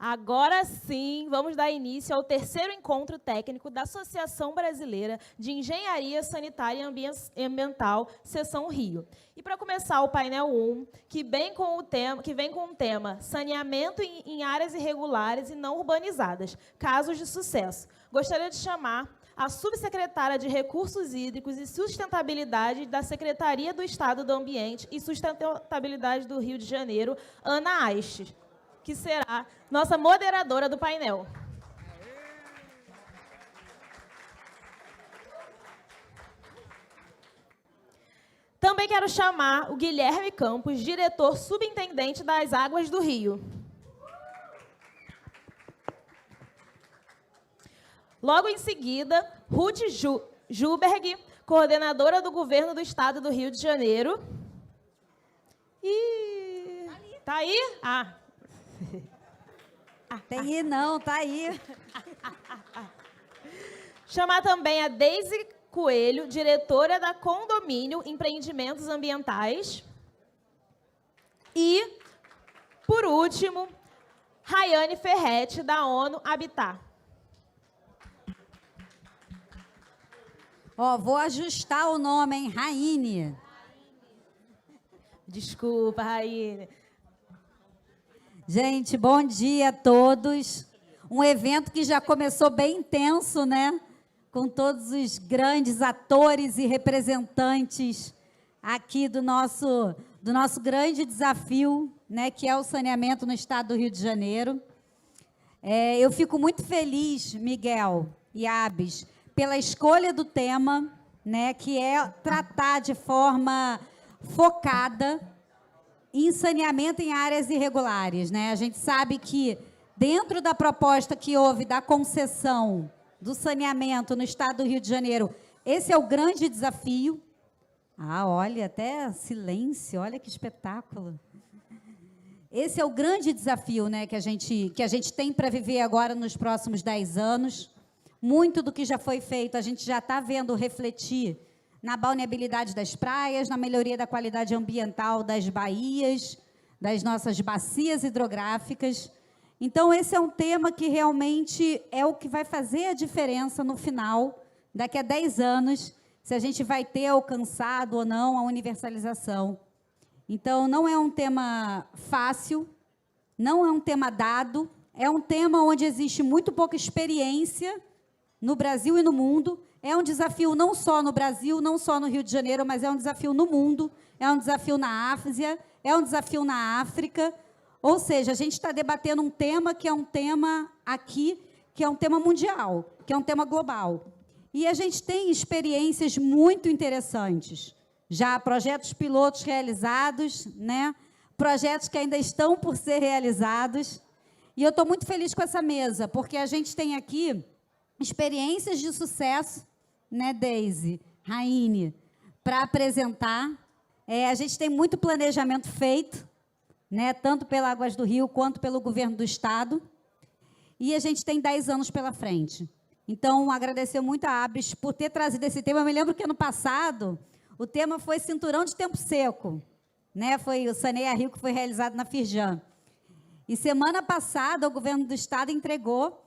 Agora sim, vamos dar início ao terceiro encontro técnico da Associação Brasileira de Engenharia Sanitária e Ambiental, Seção Rio. E para começar o painel 1, que vem com o tema Saneamento em áreas irregulares e não urbanizadas, casos de sucesso. Gostaria de chamar a subsecretária de Recursos Hídricos e Sustentabilidade da Secretaria do Estado do Ambiente e Sustentabilidade do Rio de Janeiro, Ana Aistes, que será nossa moderadora do painel. Também quero chamar o Guilherme Campos, diretor subintendente das Águas do Rio. Logo em seguida, Ruth Juberg, coordenadora do Governo do Estado do Rio de Janeiro. E... Tá aí? Ah. Tem aí não, tá aí. Chamar também a Deise Coelho, diretora da Condomínio Empreendimentos Ambientais. E, por último, Rayane Ferretti, da ONU Habitat. Ó, vou ajustar o nome, hein? Raine. Desculpa, Raine. Gente, bom dia a todos. Um evento que já começou bem intenso, né? Com todos os grandes atores e representantes aqui do nosso grande desafio, né? Que é o saneamento no estado do Rio de Janeiro. Eu fico muito feliz, Miguel e Abis, pela escolha do tema, né? Que é tratar de forma focada em saneamento em áreas irregulares, né? A gente sabe que, dentro da proposta que houve da concessão do saneamento no estado do Rio de Janeiro, esse é o grande desafio. Ah, olha, até silêncio, olha que espetáculo. Esse é o grande desafio, né, que a gente tem para viver agora nos próximos 10 anos. Muito do que já foi feito, a gente já está vendo refletir na balneabilidade das praias, na melhoria da qualidade ambiental das baías, das nossas bacias hidrográficas. Então, esse é um tema que realmente é o que vai fazer a diferença no final, daqui a 10 anos, se a gente vai ter alcançado ou não a universalização. Então, não é um tema fácil, não é um tema dado, é um tema onde existe muito pouca experiência no Brasil e no mundo. É um desafio não só no Brasil, não só no Rio de Janeiro, mas é um desafio no mundo, é um desafio na Ásia, é um desafio na África. Ou seja, a gente está debatendo um tema que é um tema aqui, que é um tema mundial, que é um tema global. E a gente tem experiências muito interessantes. Já projetos pilotos realizados, né? Projetos que ainda estão por ser realizados. E eu estou muito feliz com essa mesa, porque a gente tem aqui experiências de sucesso, né, Deise, Raine, para apresentar. A gente tem muito planejamento feito, né, tanto pela Águas do Rio quanto pelo governo do estado. E a gente tem 10 anos pela frente. Então, agradecer muito a Abis por ter trazido esse tema. Eu me lembro que, ano passado, o tema foi Cinturão de Tempo Seco, né? Foi o Saneia Rio, que foi realizado na Firjan. E, semana passada, o governo do estado entregou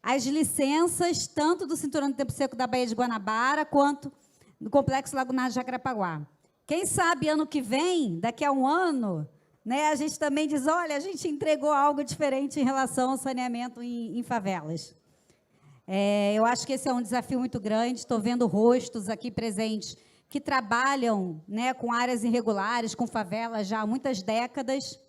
as licenças, tanto do Cinturão de Tempo Seco da Baía de Guanabara, quanto do Complexo Lagunar de Jacarepaguá. Quem sabe, ano que vem, daqui a um ano, né, a gente também diz, olha, a gente entregou algo diferente em relação ao saneamento em favelas. Eu acho que esse é um desafio muito grande. Estou vendo rostos aqui presentes que trabalham, né, com áreas irregulares, com favelas já há muitas décadas,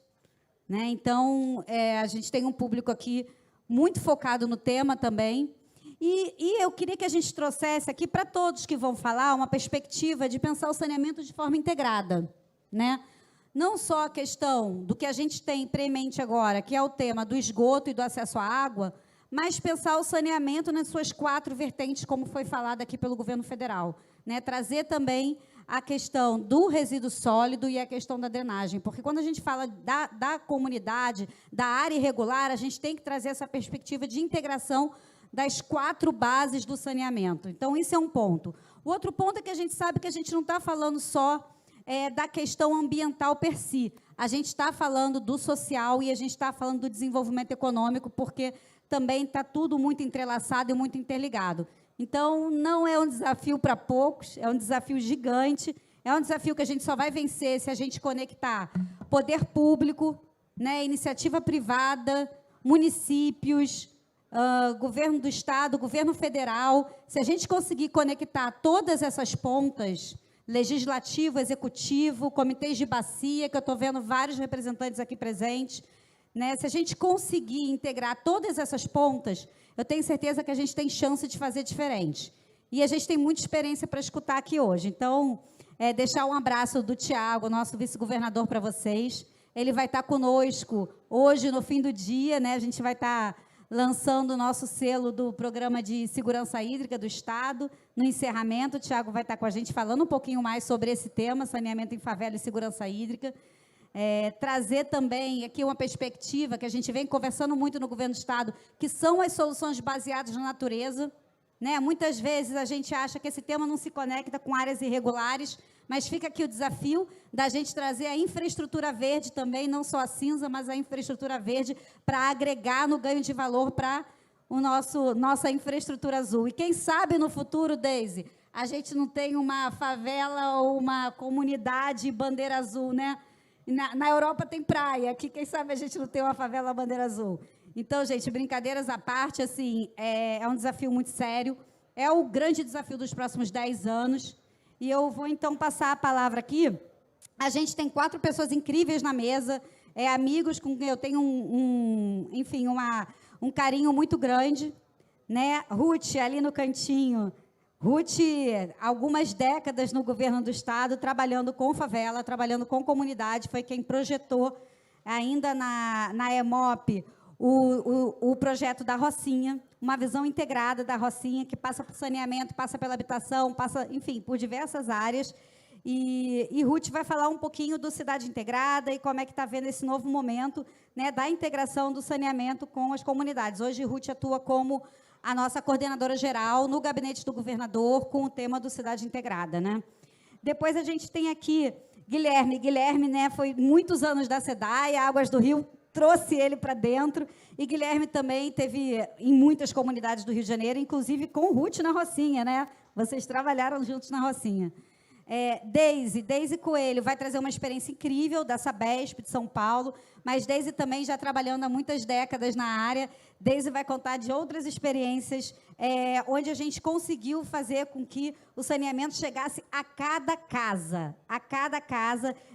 né? Então, a gente tem um público aqui muito focado no tema também. E eu queria que a gente trouxesse aqui, para todos que vão falar, uma perspectiva de pensar o saneamento de forma integrada, né? Não só a questão do que a gente tem premente agora, que é o tema do esgoto e do acesso à água, mas pensar o saneamento nas suas 4 vertentes, como foi falado aqui pelo governo federal, né? Trazer também a questão do resíduo sólido e a questão da drenagem, porque quando a gente fala da comunidade, da área irregular, a gente tem que trazer essa perspectiva de integração das 4 bases do saneamento. Então, isso é um ponto. O outro ponto é que a gente sabe que a gente não está falando só da questão ambiental per si. a gente está falando do social e a gente está falando do desenvolvimento econômico, porque também está tudo muito entrelaçado e muito interligado. Então, não é um desafio para poucos, é um desafio gigante, é um desafio que a gente só vai vencer se a gente conectar poder público, né, iniciativa privada, municípios, governo do Estado, governo federal. Se a gente conseguir conectar todas essas pontas, legislativo, executivo, comitês de bacia, que eu estou vendo vários representantes aqui presentes, né? Se a gente conseguir integrar todas essas pontas, eu tenho certeza que a gente tem chance de fazer diferente. E a gente tem muita experiência para escutar aqui hoje. Então, deixar um abraço do Tiago, nosso vice-governador, para vocês. Ele vai estar conosco hoje, no fim do dia, né? A gente vai estar lançando o nosso selo do Programa de Segurança Hídrica do Estado. No encerramento, o Tiago vai estar com a gente falando um pouquinho mais sobre esse tema, saneamento em favela e segurança hídrica. Trazer também aqui uma perspectiva que a gente vem conversando muito no governo do Estado, que são as soluções baseadas na natureza, né? Muitas vezes a gente acha que esse tema não se conecta com áreas irregulares, mas fica aqui o desafio da gente trazer a infraestrutura verde também, não só a cinza, mas a infraestrutura verde, para agregar no ganho de valor para nossa infraestrutura azul. E quem sabe no futuro, Deise, a gente não tem uma favela ou uma comunidade bandeira azul, né? Na Europa tem praia, aqui quem sabe a gente não tem uma favela bandeira azul. Então, gente, brincadeiras à parte, assim, é um desafio muito sério, é o grande desafio dos próximos 10 anos, e eu vou, então, passar a palavra aqui. A gente tem 4 pessoas incríveis na mesa, amigos com quem eu tenho enfim, um carinho muito grande, né? Ruth, ali no cantinho. Ruth, algumas décadas no governo do Estado, trabalhando com favela, trabalhando com comunidade, foi quem projetou, ainda na EMOP, o projeto da Rocinha, uma visão integrada da Rocinha, que passa por saneamento, passa pela habitação, passa, enfim, por diversas áreas. E Ruth vai falar um pouquinho do Cidade Integrada e como é que está vendo esse novo momento, né, da integração do saneamento com as comunidades. Hoje, Ruth atua como a nossa coordenadora geral no gabinete do governador com o tema do Cidade Integrada, né? Depois a gente tem aqui Guilherme. Guilherme, né, foi muitos anos da SEDAI, Águas do Rio trouxe ele para dentro, e Guilherme também teve em muitas comunidades do Rio de Janeiro, inclusive com Ruth na Rocinha, né? Vocês trabalharam juntos na Rocinha. Deise Coelho vai trazer uma experiência incrível da Sabesp de São Paulo, mas Deise também já trabalhando há muitas décadas na área. Deise vai contar de outras experiências onde a gente conseguiu fazer com que o saneamento chegasse a cada casa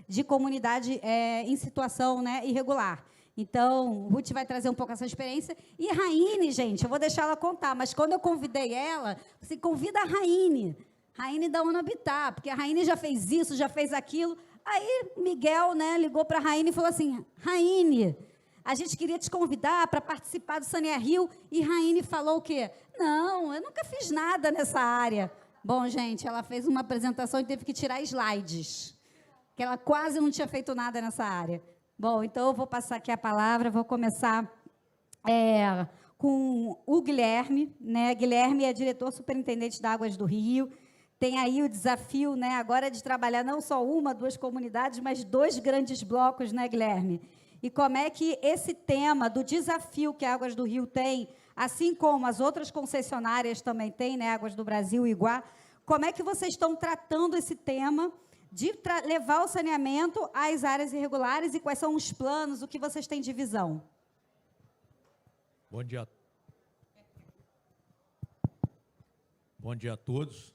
de comunidade em situação, né, irregular. Então, Ruth vai trazer um pouco essa experiência. E Raine, gente, eu vou deixar ela contar, mas quando eu convidei ela, assim, convida a Raine da ONU Habitat, porque a Raine já fez isso, já fez aquilo. Aí Miguel, né, ligou para a Raine e falou assim: Raine, a gente queria te convidar para participar do Saneia Rio. E Raine falou o quê? Não, eu nunca fiz nada nessa área. Bom, gente, ela fez uma apresentação e teve que tirar slides, que ela quase não tinha feito nada nessa área. Bom, então eu vou passar aqui a palavra, vou começar com o Guilherme, né? Guilherme é diretor superintendente da Águas do Rio, tem aí o desafio, né, agora de trabalhar não só 1, 2 comunidades, mas 2 grandes blocos, né, Guilherme? E como é que esse tema do desafio que a Águas do Rio tem, assim como as outras concessionárias também têm, né, Águas do Brasil, Iguá, como é que vocês estão tratando esse tema de levar o saneamento às áreas irregulares e quais são os planos, o que vocês têm de visão? Bom dia. Bom dia a todos.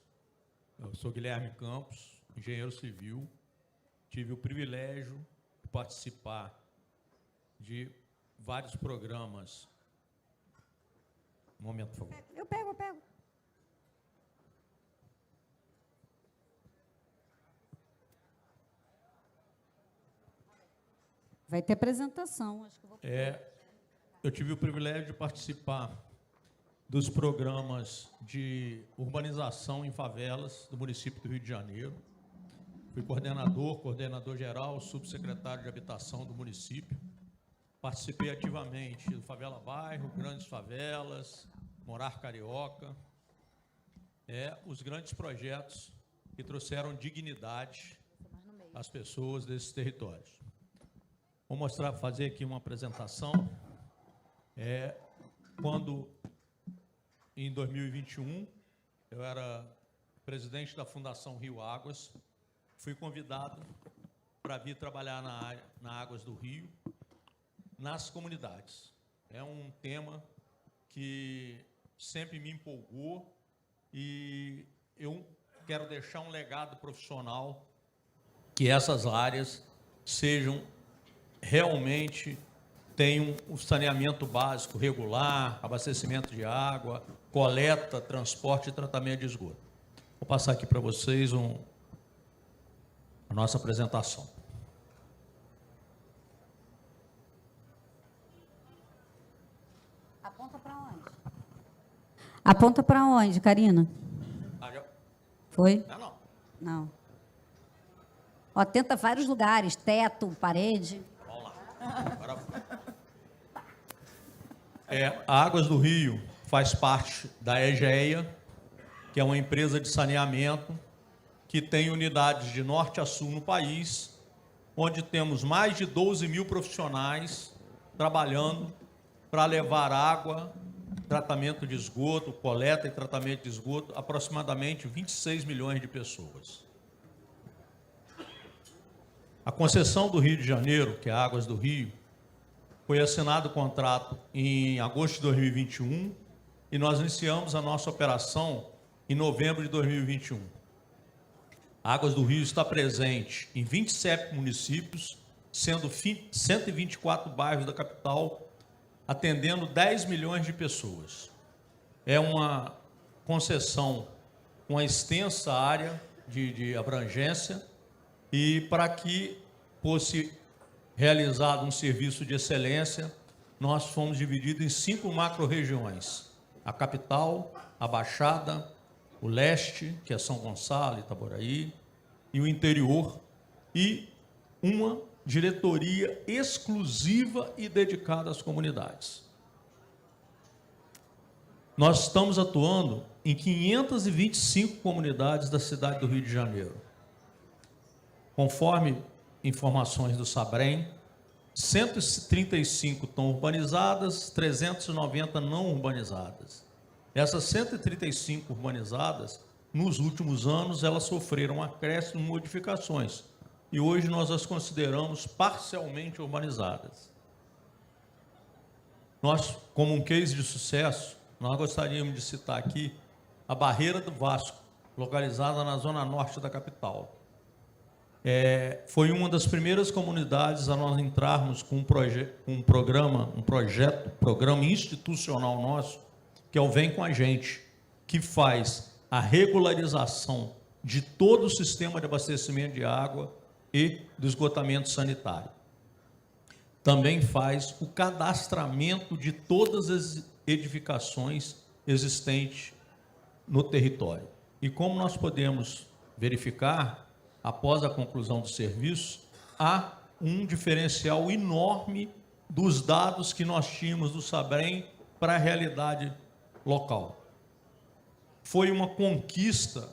Eu sou Guilherme Campos, engenheiro civil. Tive o privilégio de participar de vários programas. Um momento, por favor. Eu pego. Vai ter apresentação, acho que eu vou... Eu tive o privilégio de participar dos programas de urbanização em favelas do município do Rio de Janeiro. Fui coordenador geral, subsecretário de habitação do município. Participei ativamente do Favela Bairro, Grandes Favelas, Morar Carioca. Os grandes projetos que trouxeram dignidade às pessoas desses territórios. Vou fazer aqui uma apresentação. Quando, em 2021, eu era presidente da Fundação Rio Águas, fui convidado para vir trabalhar na Águas do Rio, nas comunidades. É um tema que sempre me empolgou e eu quero deixar um legado profissional, que essas áreas tenham o saneamento básico regular, abastecimento de água, coleta, transporte e tratamento de esgoto. Vou passar aqui para vocês a nossa apresentação. Aponta para onde? Aponta para onde, Karina? Foi? Não. Não. Ó, tenta vários lugares, teto, parede. Vamos lá. Agora... A Águas do Rio faz parte da EGEA, que é uma empresa de saneamento que tem unidades de norte a sul no país, onde temos mais de 12 mil profissionais trabalhando para levar água, tratamento de esgoto, coleta e tratamento de esgoto, aproximadamente 26 milhões de pessoas. A concessão do Rio de Janeiro, que é a Águas do Rio, foi assinado o contrato em agosto de 2021 e nós iniciamos a nossa operação em novembro de 2021. A Águas do Rio está presente em 27 municípios, sendo 124 bairros da capital, atendendo 10 milhões de pessoas. É uma concessão com uma extensa área de abrangência e para que fosse realizado um serviço de excelência, nós fomos divididos em 5 macro-regiões: a capital, a Baixada, o leste, que é São Gonçalo, Itaboraí, e o interior, e uma diretoria exclusiva e dedicada às comunidades. Nós estamos atuando em 525 comunidades da cidade do Rio de Janeiro. Conforme informações do SABREM, 135 estão urbanizadas, 390 não urbanizadas. Essas 135 urbanizadas, nos últimos anos, elas sofreram acréscimo e modificações. E hoje nós as consideramos parcialmente urbanizadas. Nós, como um case de sucesso, nós gostaríamos de citar aqui a Barreira do Vasco, localizada na zona norte da capital. Foi uma das primeiras comunidades a nós entrarmos com um programa institucional nosso, que é o Vem com a Gente, que faz a regularização de todo o sistema de abastecimento de água e do esgotamento sanitário. Também faz o cadastramento de todas as edificações existentes no território. E como nós podemos verificar, após a conclusão do serviço, há um diferencial enorme dos dados que nós tínhamos do SABREM para a realidade local. Foi uma conquista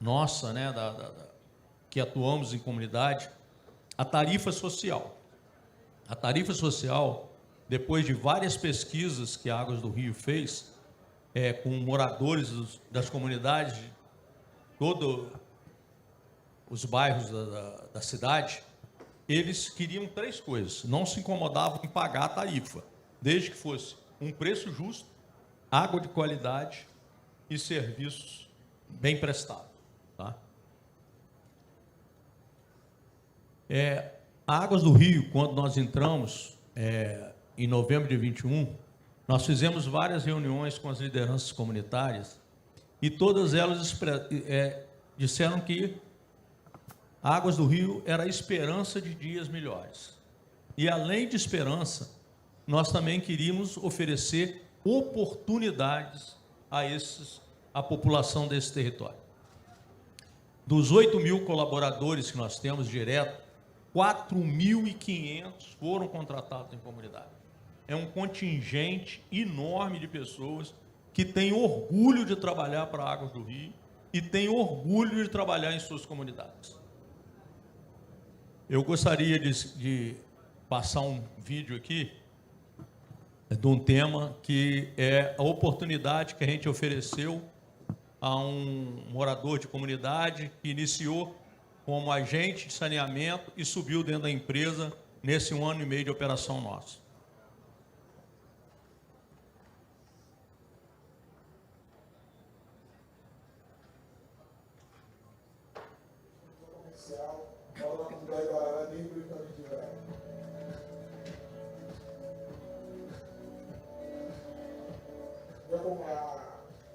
nossa, né, que atuamos em comunidade, a tarifa social. A tarifa social, depois de várias pesquisas que a Águas do Rio fez, com moradores das comunidades, todos os bairros da cidade, eles queriam 3 coisas: não se incomodavam em pagar a tarifa, desde que fosse um preço justo, água de qualidade e serviços bem prestados. Tá? A Águas do Rio, quando nós entramos, em novembro de 21, nós fizemos várias reuniões com as lideranças comunitárias e todas elas disseram que a Águas do Rio era a esperança de dias melhores. E, além de esperança, nós também queríamos oferecer oportunidades à população desse território. Dos 8 mil colaboradores que nós temos direto, 4.500 foram contratados em comunidade. É um contingente enorme de pessoas que têm orgulho de trabalhar para a Águas do Rio e têm orgulho de trabalhar em suas comunidades. Eu gostaria de passar um vídeo aqui de um tema que é a oportunidade que a gente ofereceu a um morador de comunidade que iniciou como agente de saneamento e subiu dentro da empresa nesse 1 ano e meio de operação nossa.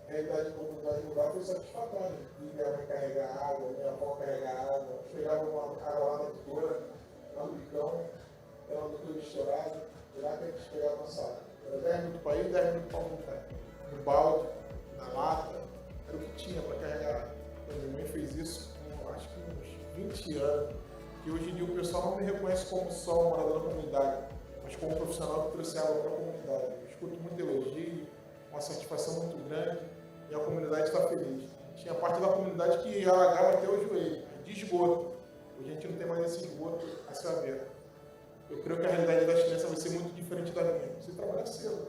A realidade da comunidade rural foi satisfatória. Minha mãe carregar água, minha avó carregar água, pegava uma água lá na tutora, lá no bicão, era uma tutora estourada, e lá que a gente pegava nossa água. Era 10 minutos para ir, 10 minutos para voltar. No balde, na lata, era o que tinha para carregar água. Então, minha mãe fez isso com, acho que uns 20 anos, que hoje em dia o pessoal não me reconhece como só um morador da comunidade, mas como um profissional que trouxe água para a comunidade. Eu escuto muito elogio, uma satisfação muito grande, e a comunidade está feliz. Tinha parte da comunidade que alagava até o joelho, de esgoto. Hoje a gente não tem mais esse esgoto a céu aberto. Eu creio que a realidade das crianças vai ser muito diferente da minha. Comecei a trabalhar cedo.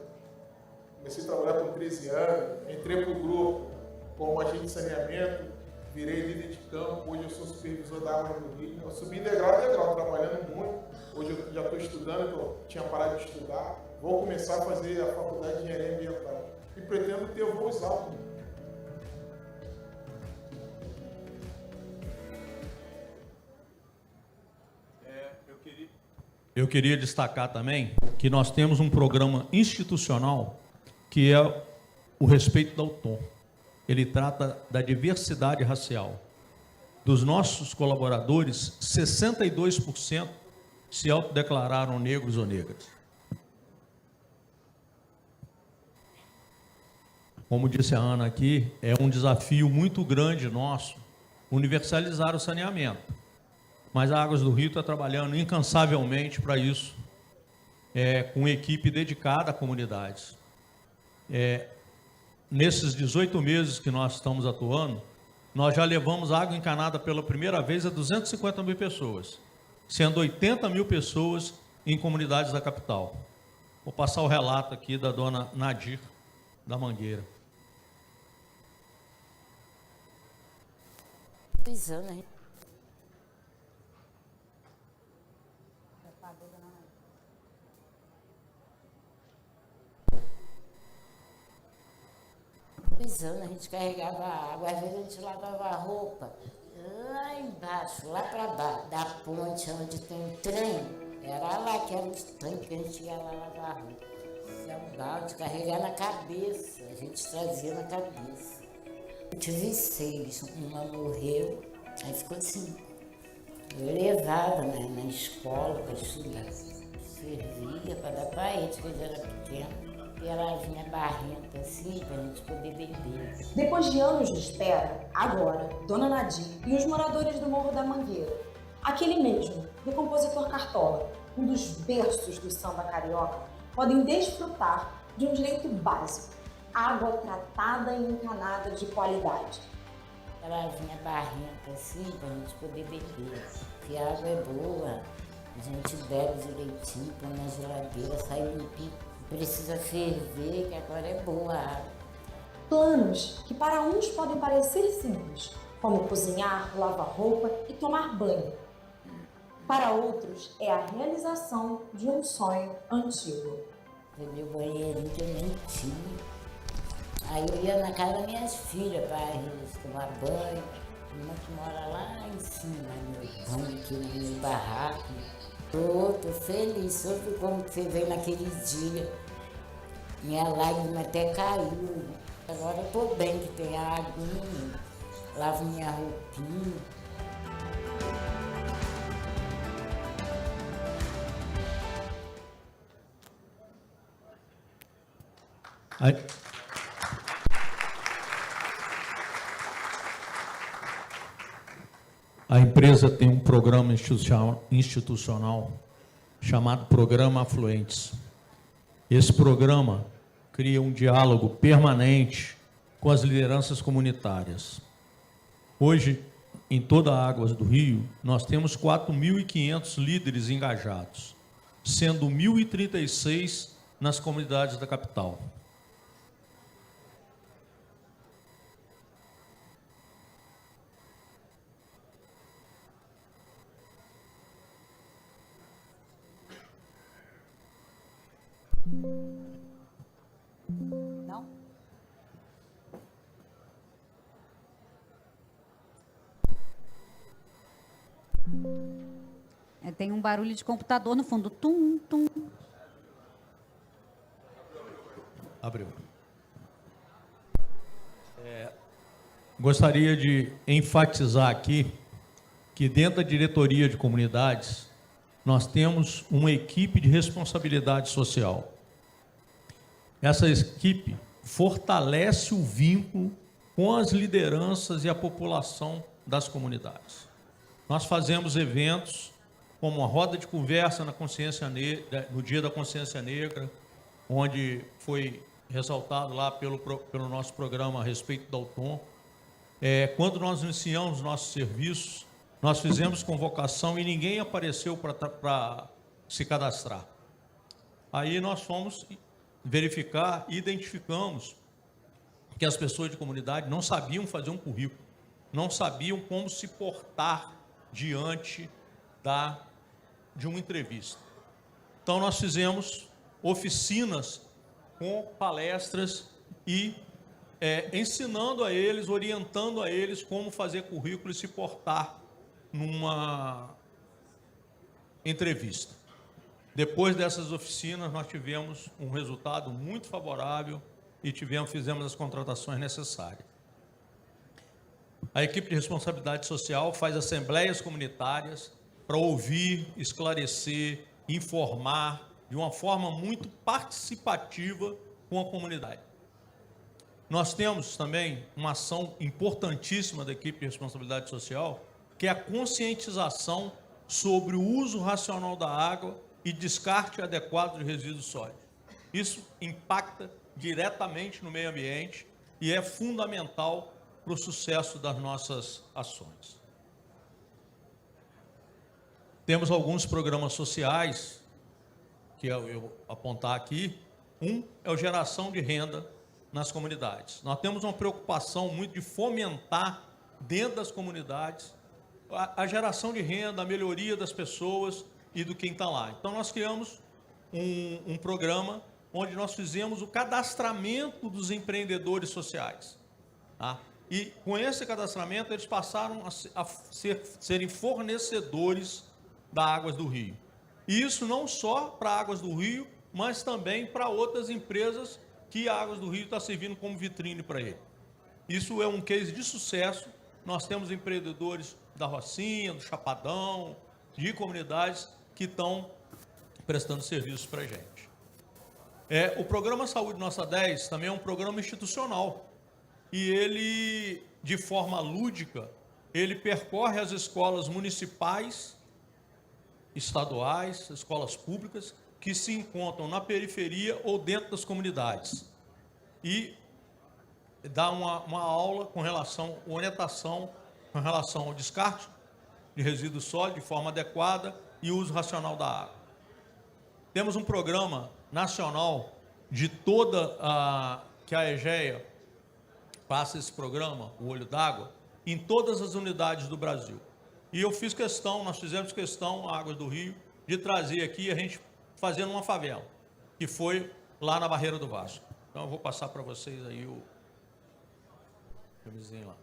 Comecei a trabalhar com 13 anos, entrei para o grupo como agente de saneamento, virei líder de campo, hoje eu sou supervisor da água do Rio. Eu subi degrau a degrau, trabalhando muito. Hoje eu já estou estudando, eu tinha parado de estudar. Vou começar a fazer a faculdade de engenharia ambiental. E pretendo ter voos altos. Eu queria destacar também que nós temos um programa institucional que é o Respeito ao Tom. Ele trata da diversidade racial. Dos nossos colaboradores, 62% se autodeclararam negros ou negras. Como disse a Ana aqui, é um desafio muito grande nosso universalizar o saneamento. Mas a Águas do Rio está trabalhando incansavelmente para isso, com equipe dedicada a comunidades. Nesses 18 meses que nós estamos atuando, nós já levamos água encanada pela primeira vez a 250 mil pessoas, sendo 80 mil pessoas em comunidades da capital. Vou passar o relato aqui da dona Nadir, da Mangueira. Pisando, a gente carregava água, às vezes a gente lavava a roupa lá embaixo, lá para baixo, da ponte onde tem trem, era lá que era os trem que a gente ia lá lavar a roupa. Isso é um balde, carregar na cabeça, a gente trazia na cabeça. Eu tive 6, uma morreu, aí ficou 5. Eu levava na escola para estudar, servia para dar para eles, quando era pequeno. E ela vinha barrenta assim, para a gente poder beber. Depois de anos de espera, agora, Dona Nadir e os moradores do Morro da Mangueira, aquele mesmo, do compositor Cartola, um dos berços do samba carioca, podem desfrutar de um direito básico, água tratada e encanada de qualidade. Ela vinha barrenta assim, para a gente poder beber. Que a água é boa, a gente bebe direitinho, põe na geladeira, sai limpinho. Precisa ferver, que agora é boa a água. Planos que para uns podem parecer simples, como cozinhar, lavar roupa e tomar banho. Para outros, é a realização de um sonho antigo. Meu banheirinho que eu nem tinha. Aí eu ia na casa das minhas filhas para eles tomar banho. Uma que mora lá em cima, meu banho aqui no barraco. Tô feliz, soube como que você veio naquele dia. Minha lágrima até caiu. Agora eu tô bem, que tem a aguinha, lavo minha roupinha. A empresa tem um programa institucional chamado Programa Afluentes. Esse programa cria um diálogo permanente com as lideranças comunitárias. Hoje, em toda a Águas do Rio, nós temos 4.500 líderes engajados. sendo 1.036 nas comunidades da capital. Não? Tem um barulho de computador no fundo. Tum, tum. Abriu. Gostaria de enfatizar aqui que dentro da diretoria de comunidades nós temos uma equipe de responsabilidade social. Essa equipe fortalece o vínculo com as lideranças e a população das comunidades. Nós fazemos eventos como a roda de conversa na consciência negra, no Dia da Consciência Negra, onde foi ressaltado lá pelo nosso programa a respeito do Autom. Quando nós iniciamos nossos serviços, nós fizemos convocação e ninguém apareceu para se cadastrar. Aí nós fomos verificar e identificamos que as pessoas de comunidade não sabiam fazer um currículo, não sabiam como se portar diante de uma entrevista. Então nós fizemos oficinas com palestras e ensinando a eles, orientando a eles como fazer currículo e se portar numa entrevista. Depois dessas oficinas, nós tivemos um resultado muito favorável e fizemos as contratações necessárias. A equipe de responsabilidade social faz assembleias comunitárias para ouvir, esclarecer, informar de uma forma muito participativa com a comunidade. Nós temos também uma ação importantíssima da equipe de responsabilidade social, que é a conscientização sobre o uso racional da água e descarte adequado de resíduos sólidos. Isso impacta diretamente no meio ambiente e é fundamental para o sucesso das nossas ações. Temos alguns programas sociais, que eu vou apontar aqui. Um é a geração de renda nas comunidades. Nós temos uma preocupação muito de fomentar dentro das comunidades a geração de renda, a melhoria das pessoas e do quem está lá. Então nós criamos um programa onde nós fizemos o cadastramento dos empreendedores sociais. Tá? E com esse cadastramento eles passaram a serem fornecedores da Águas do Rio. E isso não só para Águas do Rio, mas também para outras empresas que a Águas do Rio está servindo como vitrine para ele. Isso é um case de sucesso. Nós temos empreendedores da Rocinha, do Chapadão, de comunidades que estão prestando serviços para a gente. O programa Saúde Nota 10 também é um programa institucional. E ele, de forma lúdica, ele percorre as escolas municipais, estaduais, escolas públicas, que se encontram na periferia ou dentro das comunidades. E dá uma aula com relação, orientação com relação ao descarte de resíduos sólidos de forma adequada e uso racional da água. Temos um programa nacional de que a EGEA passa esse programa, o Olho d'Água, em todas as unidades do Brasil. E eu fiz questão, nós fizemos questão, a Águas do Rio, de trazer aqui a gente fazendo uma favela, que foi lá na Barreira do Vasco. Então eu vou passar para vocês aí o filmezinho lá.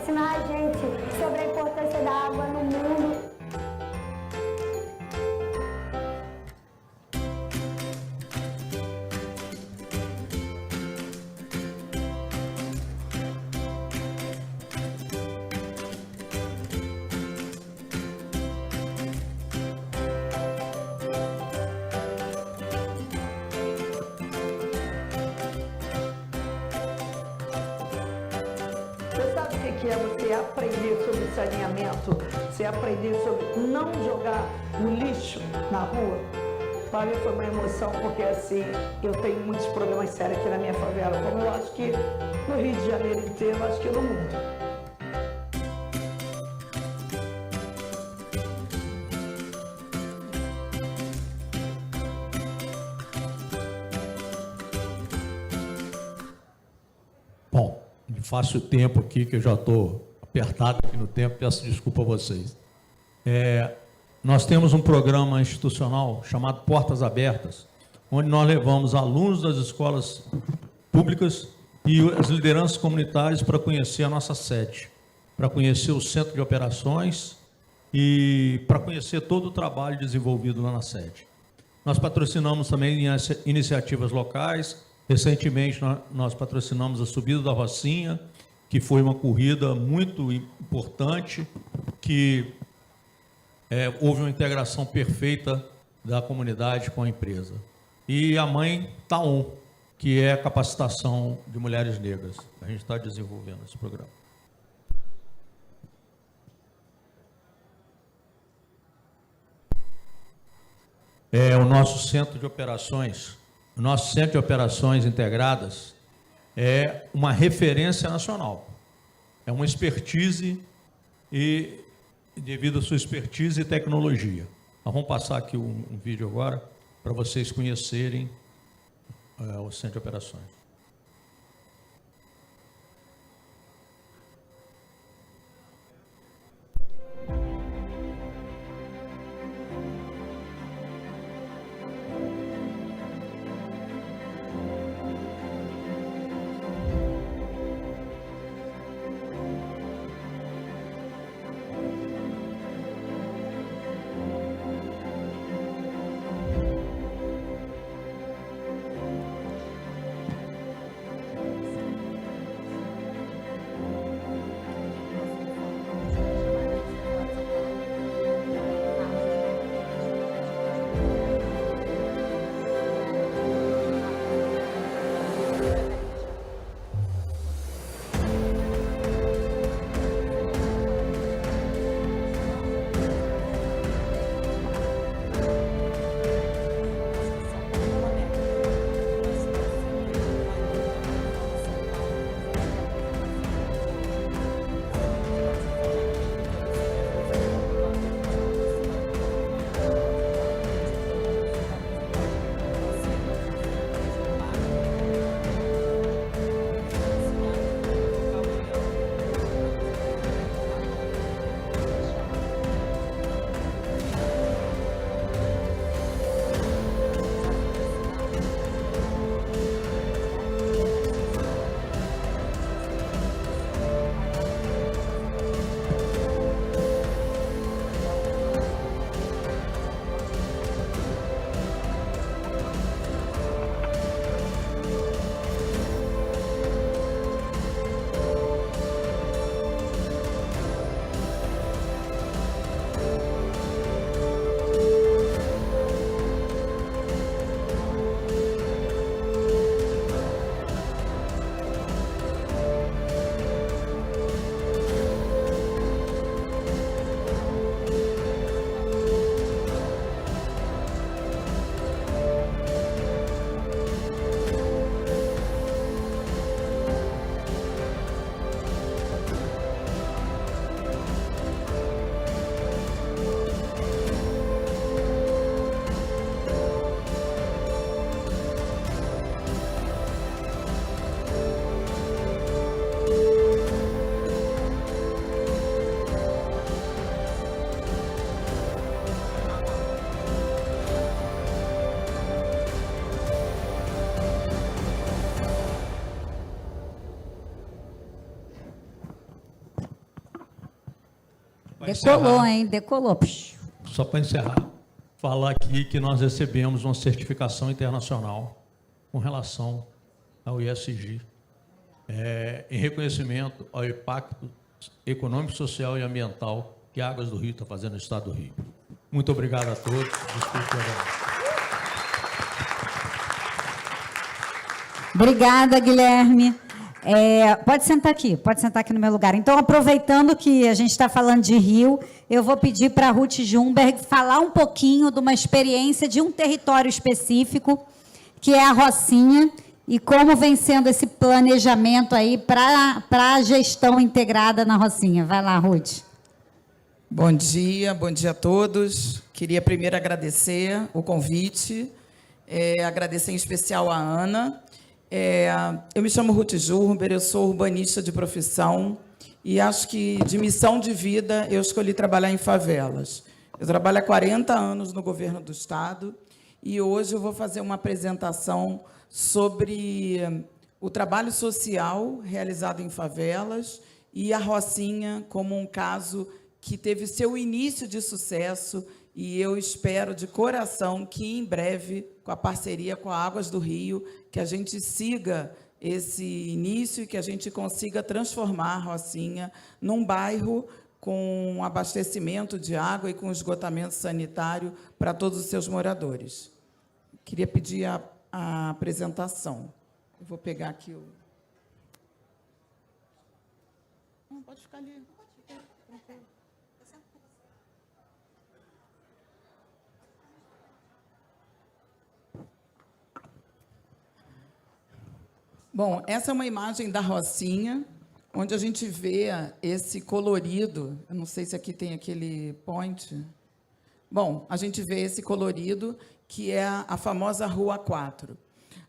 ensinar a gente sobre a importância da água no mundo. Você sabe o que é você aprender sobre saneamento? Você aprender sobre não jogar o lixo na rua? Para mim foi uma emoção, porque assim, eu tenho muitos problemas sérios aqui na minha favela, como eu acho que no Rio de Janeiro inteiro, acho que no mundo. Bom, me faço o tempo aqui, que eu já estou apertado aqui no tempo, peço desculpa a vocês. Nós temos um programa institucional chamado Portas Abertas, onde nós levamos alunos das escolas públicas e as lideranças comunitárias para conhecer a nossa sede, para conhecer o centro de operações e para conhecer todo o trabalho desenvolvido lá na sede. Nós patrocinamos também iniciativas locais. Recentemente, nós patrocinamos a Subida da Rocinha, que foi uma corrida muito importante, que houve uma integração perfeita da comunidade com a empresa. E a Mãe Taon, que é a capacitação de mulheres negras. A gente está desenvolvendo esse programa. O nosso centro de operações, o nosso centro de operações integradas é uma referência nacional. É uma expertise e devido à sua expertise e tecnologia. Nós vamos passar aqui um vídeo agora para vocês conhecerem o centro de operações. Decolou, hein? Decolou. Só para encerrar, falar aqui que nós recebemos uma certificação internacional com relação ao ISG, em reconhecimento ao impacto econômico, social e ambiental que a Águas do Rio está fazendo no estado do Rio. Muito obrigado a todos. Desculpe, Obrigada, Guilherme. Pode sentar aqui no meu lugar. Então, aproveitando que a gente está falando de Rio, eu vou pedir para a Ruth Jumberg falar um pouquinho de uma experiência de um território específico, que é a Rocinha, e como vem sendo esse planejamento aí para a gestão integrada na Rocinha. Vai lá, Ruth. Bom dia a todos. Queria primeiro agradecer o convite, agradecer em especial a Ana. Eu me chamo Ruth Jumberg, eu sou urbanista de profissão e acho que de missão de vida eu escolhi trabalhar em favelas. Eu trabalho há 40 anos no governo do estado e hoje eu vou fazer uma apresentação sobre o trabalho social realizado em favelas e a Rocinha como um caso que teve seu início de sucesso, e eu espero de coração que, em breve, com a parceria com a Águas do Rio, que a gente siga esse início e que a gente consiga transformar a Rocinha num bairro com abastecimento de água e com esgotamento sanitário para todos os seus moradores. Queria pedir a apresentação. Eu vou pegar aqui o... Não, pode ficar ali. Bom, essa é uma imagem da Rocinha, onde a gente vê esse colorido. Eu não sei se aqui tem aquele point. Bom, a gente vê esse colorido, que é a famosa Rua 4.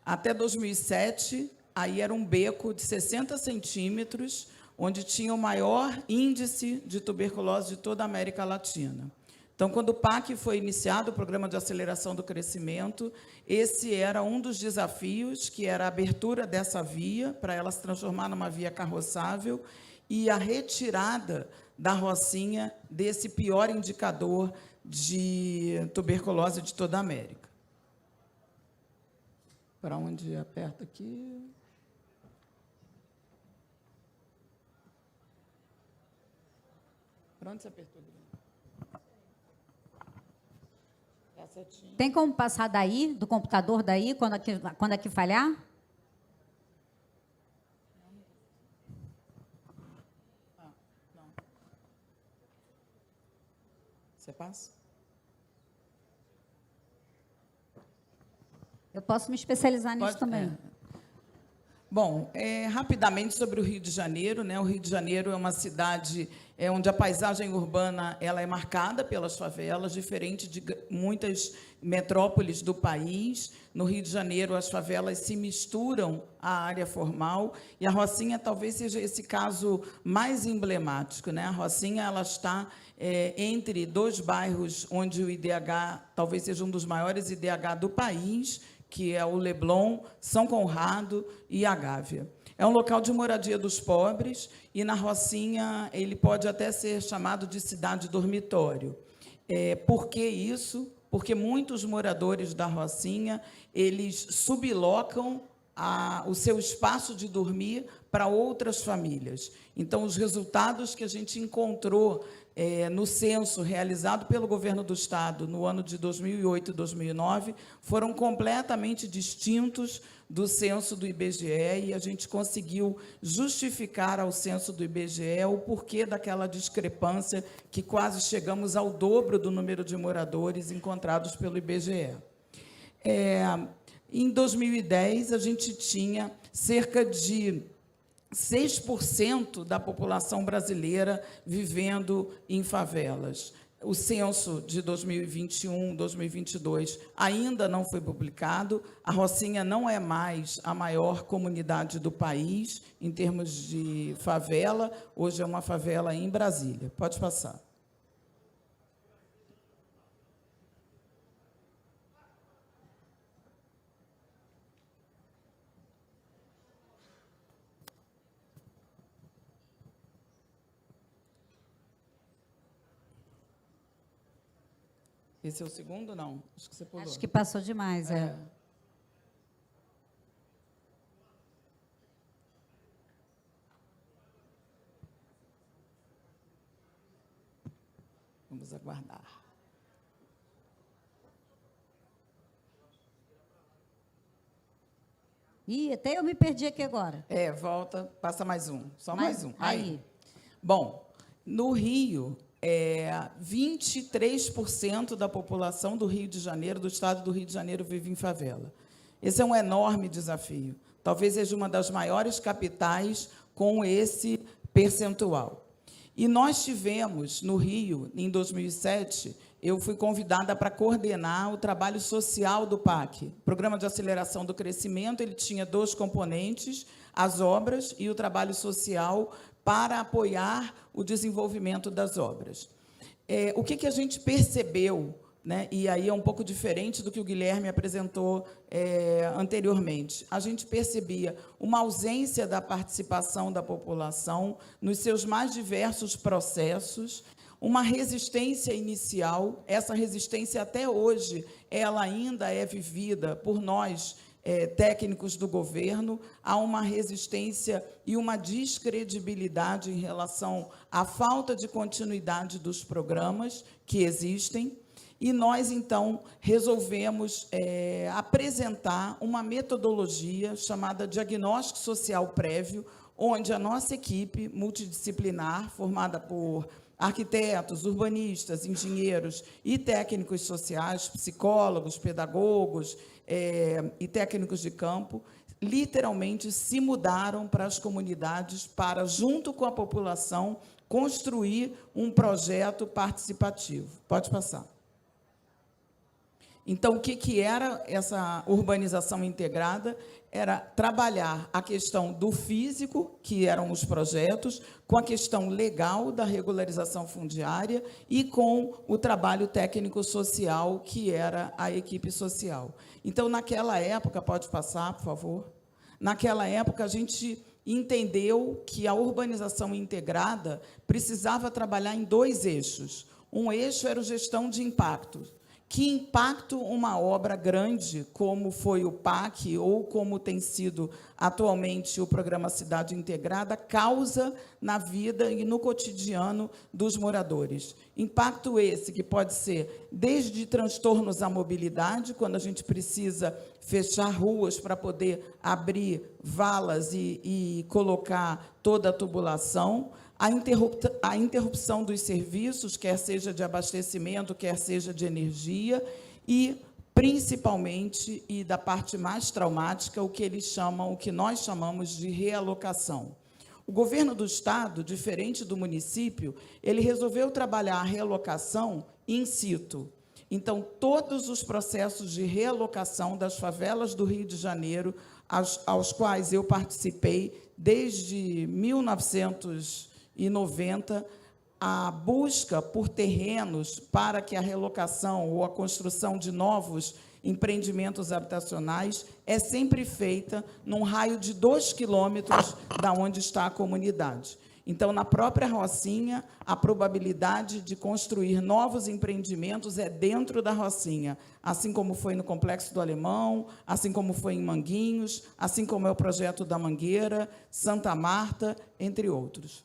Até 2007, aí era um beco de 60 centímetros, onde tinha o maior índice de tuberculose de toda a América Latina. Então, quando o PAC foi iniciado, o Programa de Aceleração do Crescimento, esse era um dos desafios, que era a abertura dessa via, para ela se transformar numa via carroçável, e a retirada da Rocinha desse pior indicador de tuberculose de toda a América. Para onde aperta aqui? Para onde você apertou? Tem como passar daí, do computador daí, quando aqui falhar? Não. Você passa? Eu posso me especializar nisso também. Bom, rapidamente sobre o Rio de Janeiro, né? O Rio de Janeiro é uma cidade onde a paisagem urbana ela é marcada pelas favelas, diferente de muitas metrópoles do país. No Rio de Janeiro, as favelas se misturam à área formal, e a Rocinha talvez seja esse caso mais emblemático, né? A Rocinha ela está entre dois bairros onde o IDH talvez seja um dos maiores IDH do país, que é o Leblon, São Conrado e a Gávea. É um local de moradia dos pobres, e na Rocinha ele pode até ser chamado de cidade dormitório. Por que isso? Porque muitos moradores da Rocinha, eles sublocam o seu espaço de dormir para outras famílias. Então, os resultados que a gente encontrou no censo realizado pelo governo do Estado no ano de 2008 e 2009 foram completamente distintos do censo do IBGE, e a gente conseguiu justificar ao censo do IBGE o porquê daquela discrepância, que quase chegamos ao dobro do número de moradores encontrados pelo IBGE. Em 2010, a gente tinha cerca de 6% da população brasileira vivendo em favelas. O censo de 2021, 2022 ainda não foi publicado. A Rocinha não é mais a maior comunidade do país em termos de favela. Hoje é uma favela em Brasília. Pode passar. Esse é o segundo, não? Acho que você pulou. Acho que passou demais, é. Vamos aguardar. Ih, até eu me perdi aqui agora. Volta, passa mais um. Só Mais- mais um. aí. Bom, no Rio, 23% da população do Rio de Janeiro, do estado do Rio de Janeiro, vive em favela. Esse é um enorme desafio. Talvez seja uma das maiores capitais com esse percentual. E nós tivemos, no Rio, em 2007, eu fui convidada para coordenar o trabalho social do PAC. Programa de Aceleração do Crescimento, ele tinha 2 componentes, as obras e o trabalho social, para apoiar o desenvolvimento das obras. O que a gente percebeu, né, e aí é um pouco diferente do que o Guilherme apresentou anteriormente, a gente percebia uma ausência da participação da população nos seus mais diversos processos, uma resistência inicial, essa resistência até hoje, ela ainda é vivida por nós, técnicos do governo, há uma resistência e uma descredibilidade em relação à falta de continuidade dos programas que existem, e nós, então, resolvemos apresentar uma metodologia chamada Diagnóstico Social Prévio, onde a nossa equipe multidisciplinar, formada por arquitetos, urbanistas, engenheiros e técnicos sociais, psicólogos, pedagogos e técnicos de campo, literalmente se mudaram para as comunidades para, junto com a população, construir um projeto participativo. Pode passar. Então, o que era essa urbanização integrada? Era trabalhar a questão do físico, que eram os projetos, com a questão legal da regularização fundiária e com o trabalho técnico-social, que era a equipe social. Então, naquela época, pode passar, por favor? Naquela época, a gente entendeu que a urbanização integrada precisava trabalhar em 2 eixos. Um eixo era a gestão de impacto. Que impacto uma obra grande, como foi o PAC, ou como tem sido atualmente o Programa Cidade Integrada, causa na vida e no cotidiano dos moradores? Impacto esse que pode ser desde transtornos à mobilidade, quando a gente precisa fechar ruas para poder abrir valas e colocar toda a tubulação, a interrupção dos serviços, quer seja de abastecimento, quer seja de energia, e, principalmente, e da parte mais traumática, o que nós chamamos de realocação. O governo do Estado, diferente do município, ele resolveu trabalhar a realocação in situ. Então, todos os processos de realocação das favelas do Rio de Janeiro, aos quais eu participei desde 1990, a busca por terrenos para que a relocação ou a construção de novos empreendimentos habitacionais é sempre feita num raio de 2 quilômetros da onde está a comunidade. Então, na própria Rocinha, a probabilidade de construir novos empreendimentos é dentro da Rocinha, assim como foi no Complexo do Alemão, assim como foi em Manguinhos, assim como é o projeto da Mangueira, Santa Marta, entre outros.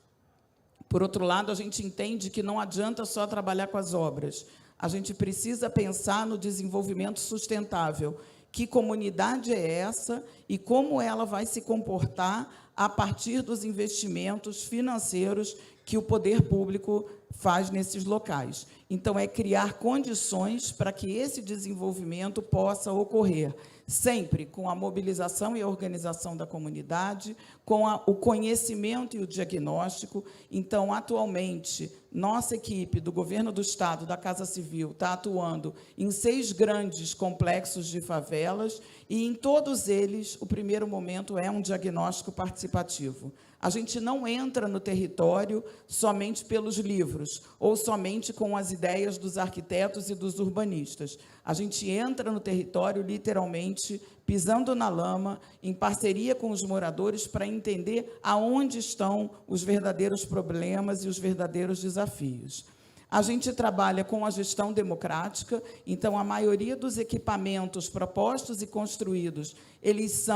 Por outro lado, a gente entende que não adianta só trabalhar com as obras. A gente precisa pensar no desenvolvimento sustentável. Que comunidade é essa e como ela vai se comportar a partir dos investimentos financeiros que o poder público faz nesses locais. Então, é criar condições para que esse desenvolvimento possa ocorrer, sempre com a mobilização e a organização da comunidade, com o conhecimento e o diagnóstico. Então, atualmente, nossa equipe do Governo do Estado, da Casa Civil, está atuando em 6 grandes complexos de favelas, e em todos eles, o primeiro momento é um diagnóstico participativo. A gente não entra no território somente pelos livros, ou somente com as ideias dos arquitetos e dos urbanistas. A gente entra no território, literalmente, pisando na lama, em parceria com os moradores, para entender aonde estão os verdadeiros problemas e os verdadeiros desafios. A gente trabalha com a gestão democrática, então a maioria dos equipamentos propostos e construídos, eles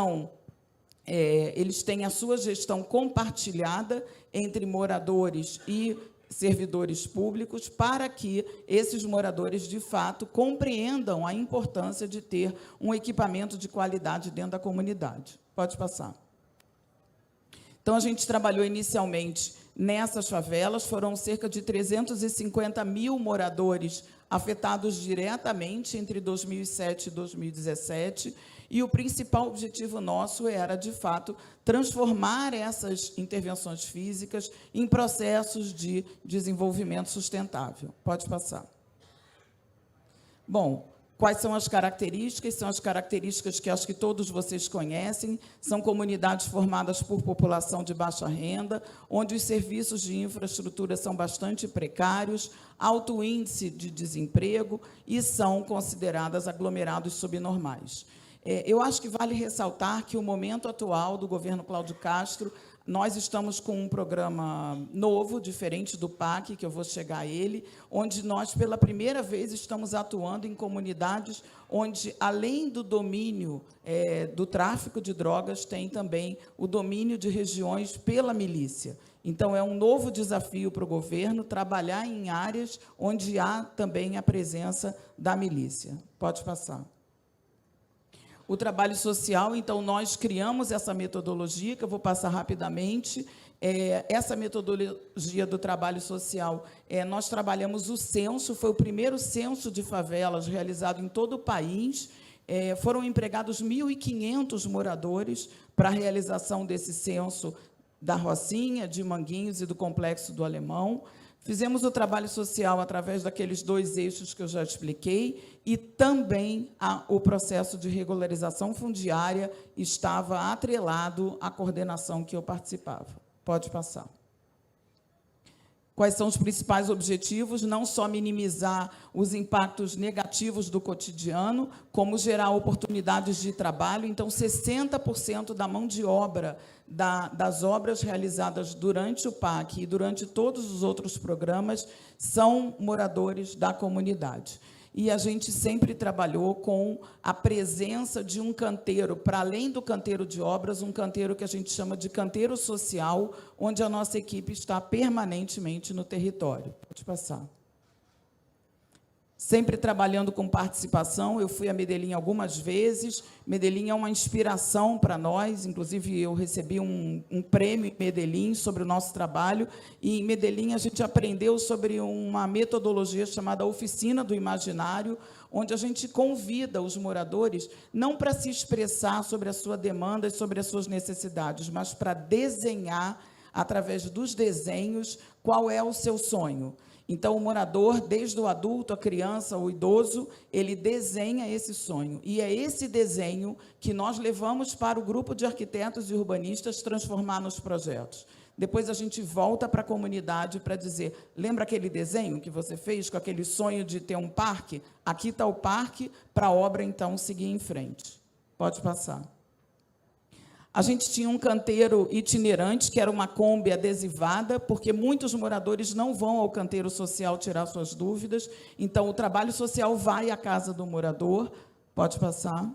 têm a sua gestão compartilhada entre moradores e servidores públicos, para que esses moradores, de fato, compreendam a importância de ter um equipamento de qualidade dentro da comunidade. Pode passar. Então, a gente trabalhou inicialmente nessas favelas, foram cerca de 350 mil moradores afetados diretamente entre 2007 e 2017, e o principal objetivo nosso era, de fato, transformar essas intervenções físicas em processos de desenvolvimento sustentável. Pode passar. Bom, quais são as características? São as características que acho que todos vocês conhecem. São comunidades formadas por população de baixa renda, onde os serviços de infraestrutura são bastante precários, alto índice de desemprego e são consideradas aglomerados subnormais. Eu acho que vale ressaltar que o momento atual do governo Cláudio Castro, nós estamos com um programa novo, diferente do PAC, que eu vou chegar a ele, onde nós, pela primeira vez, estamos atuando em comunidades onde, além do domínio do tráfico de drogas, tem também o domínio de regiões pela milícia. Então, é um novo desafio para o governo trabalhar em áreas onde há também a presença da milícia. Pode passar. O trabalho social, então, nós criamos essa metodologia, que eu vou passar rapidamente. Essa metodologia do trabalho social, nós trabalhamos o censo, foi o primeiro censo de favelas realizado em todo o país. Foram empregados 1.500 moradores para a realização desse censo da Rocinha, de Manguinhos e do Complexo do Alemão. Fizemos o trabalho social através daqueles 2 eixos que eu já expliquei, e também o processo de regularização fundiária estava atrelado à coordenação que eu participava. Pode passar. Quais são os principais objetivos? Não só minimizar os impactos negativos do cotidiano, como gerar oportunidades de trabalho. Então, 60% da mão de obra das obras realizadas durante o PAC e durante todos os outros programas são moradores da comunidade. E a gente sempre trabalhou com a presença de um canteiro, para além do canteiro de obras, um canteiro que a gente chama de canteiro social, onde a nossa equipe está permanentemente no território. Pode passar. Sempre trabalhando com participação, eu fui a Medellín algumas vezes. Medellín é uma inspiração para nós, inclusive eu recebi um prêmio em Medellín sobre o nosso trabalho, e em Medellín a gente aprendeu sobre uma metodologia chamada Oficina do Imaginário, onde a gente convida os moradores não para se expressar sobre a sua demanda e sobre as suas necessidades, mas para desenhar, através dos desenhos, qual é o seu sonho. Então, o morador, desde o adulto, a criança, o idoso, ele desenha esse sonho. E é esse desenho que nós levamos para o grupo de arquitetos e urbanistas transformar nos projetos. Depois a gente volta para a comunidade para dizer, lembra aquele desenho que você fez com aquele sonho de ter um parque? Aqui está o parque, para a obra, então, seguir em frente. Pode passar. A gente tinha um canteiro itinerante, que era uma Kombi adesivada, porque muitos moradores não vão ao canteiro social tirar suas dúvidas. Então, o trabalho social vai à casa do morador. Pode passar.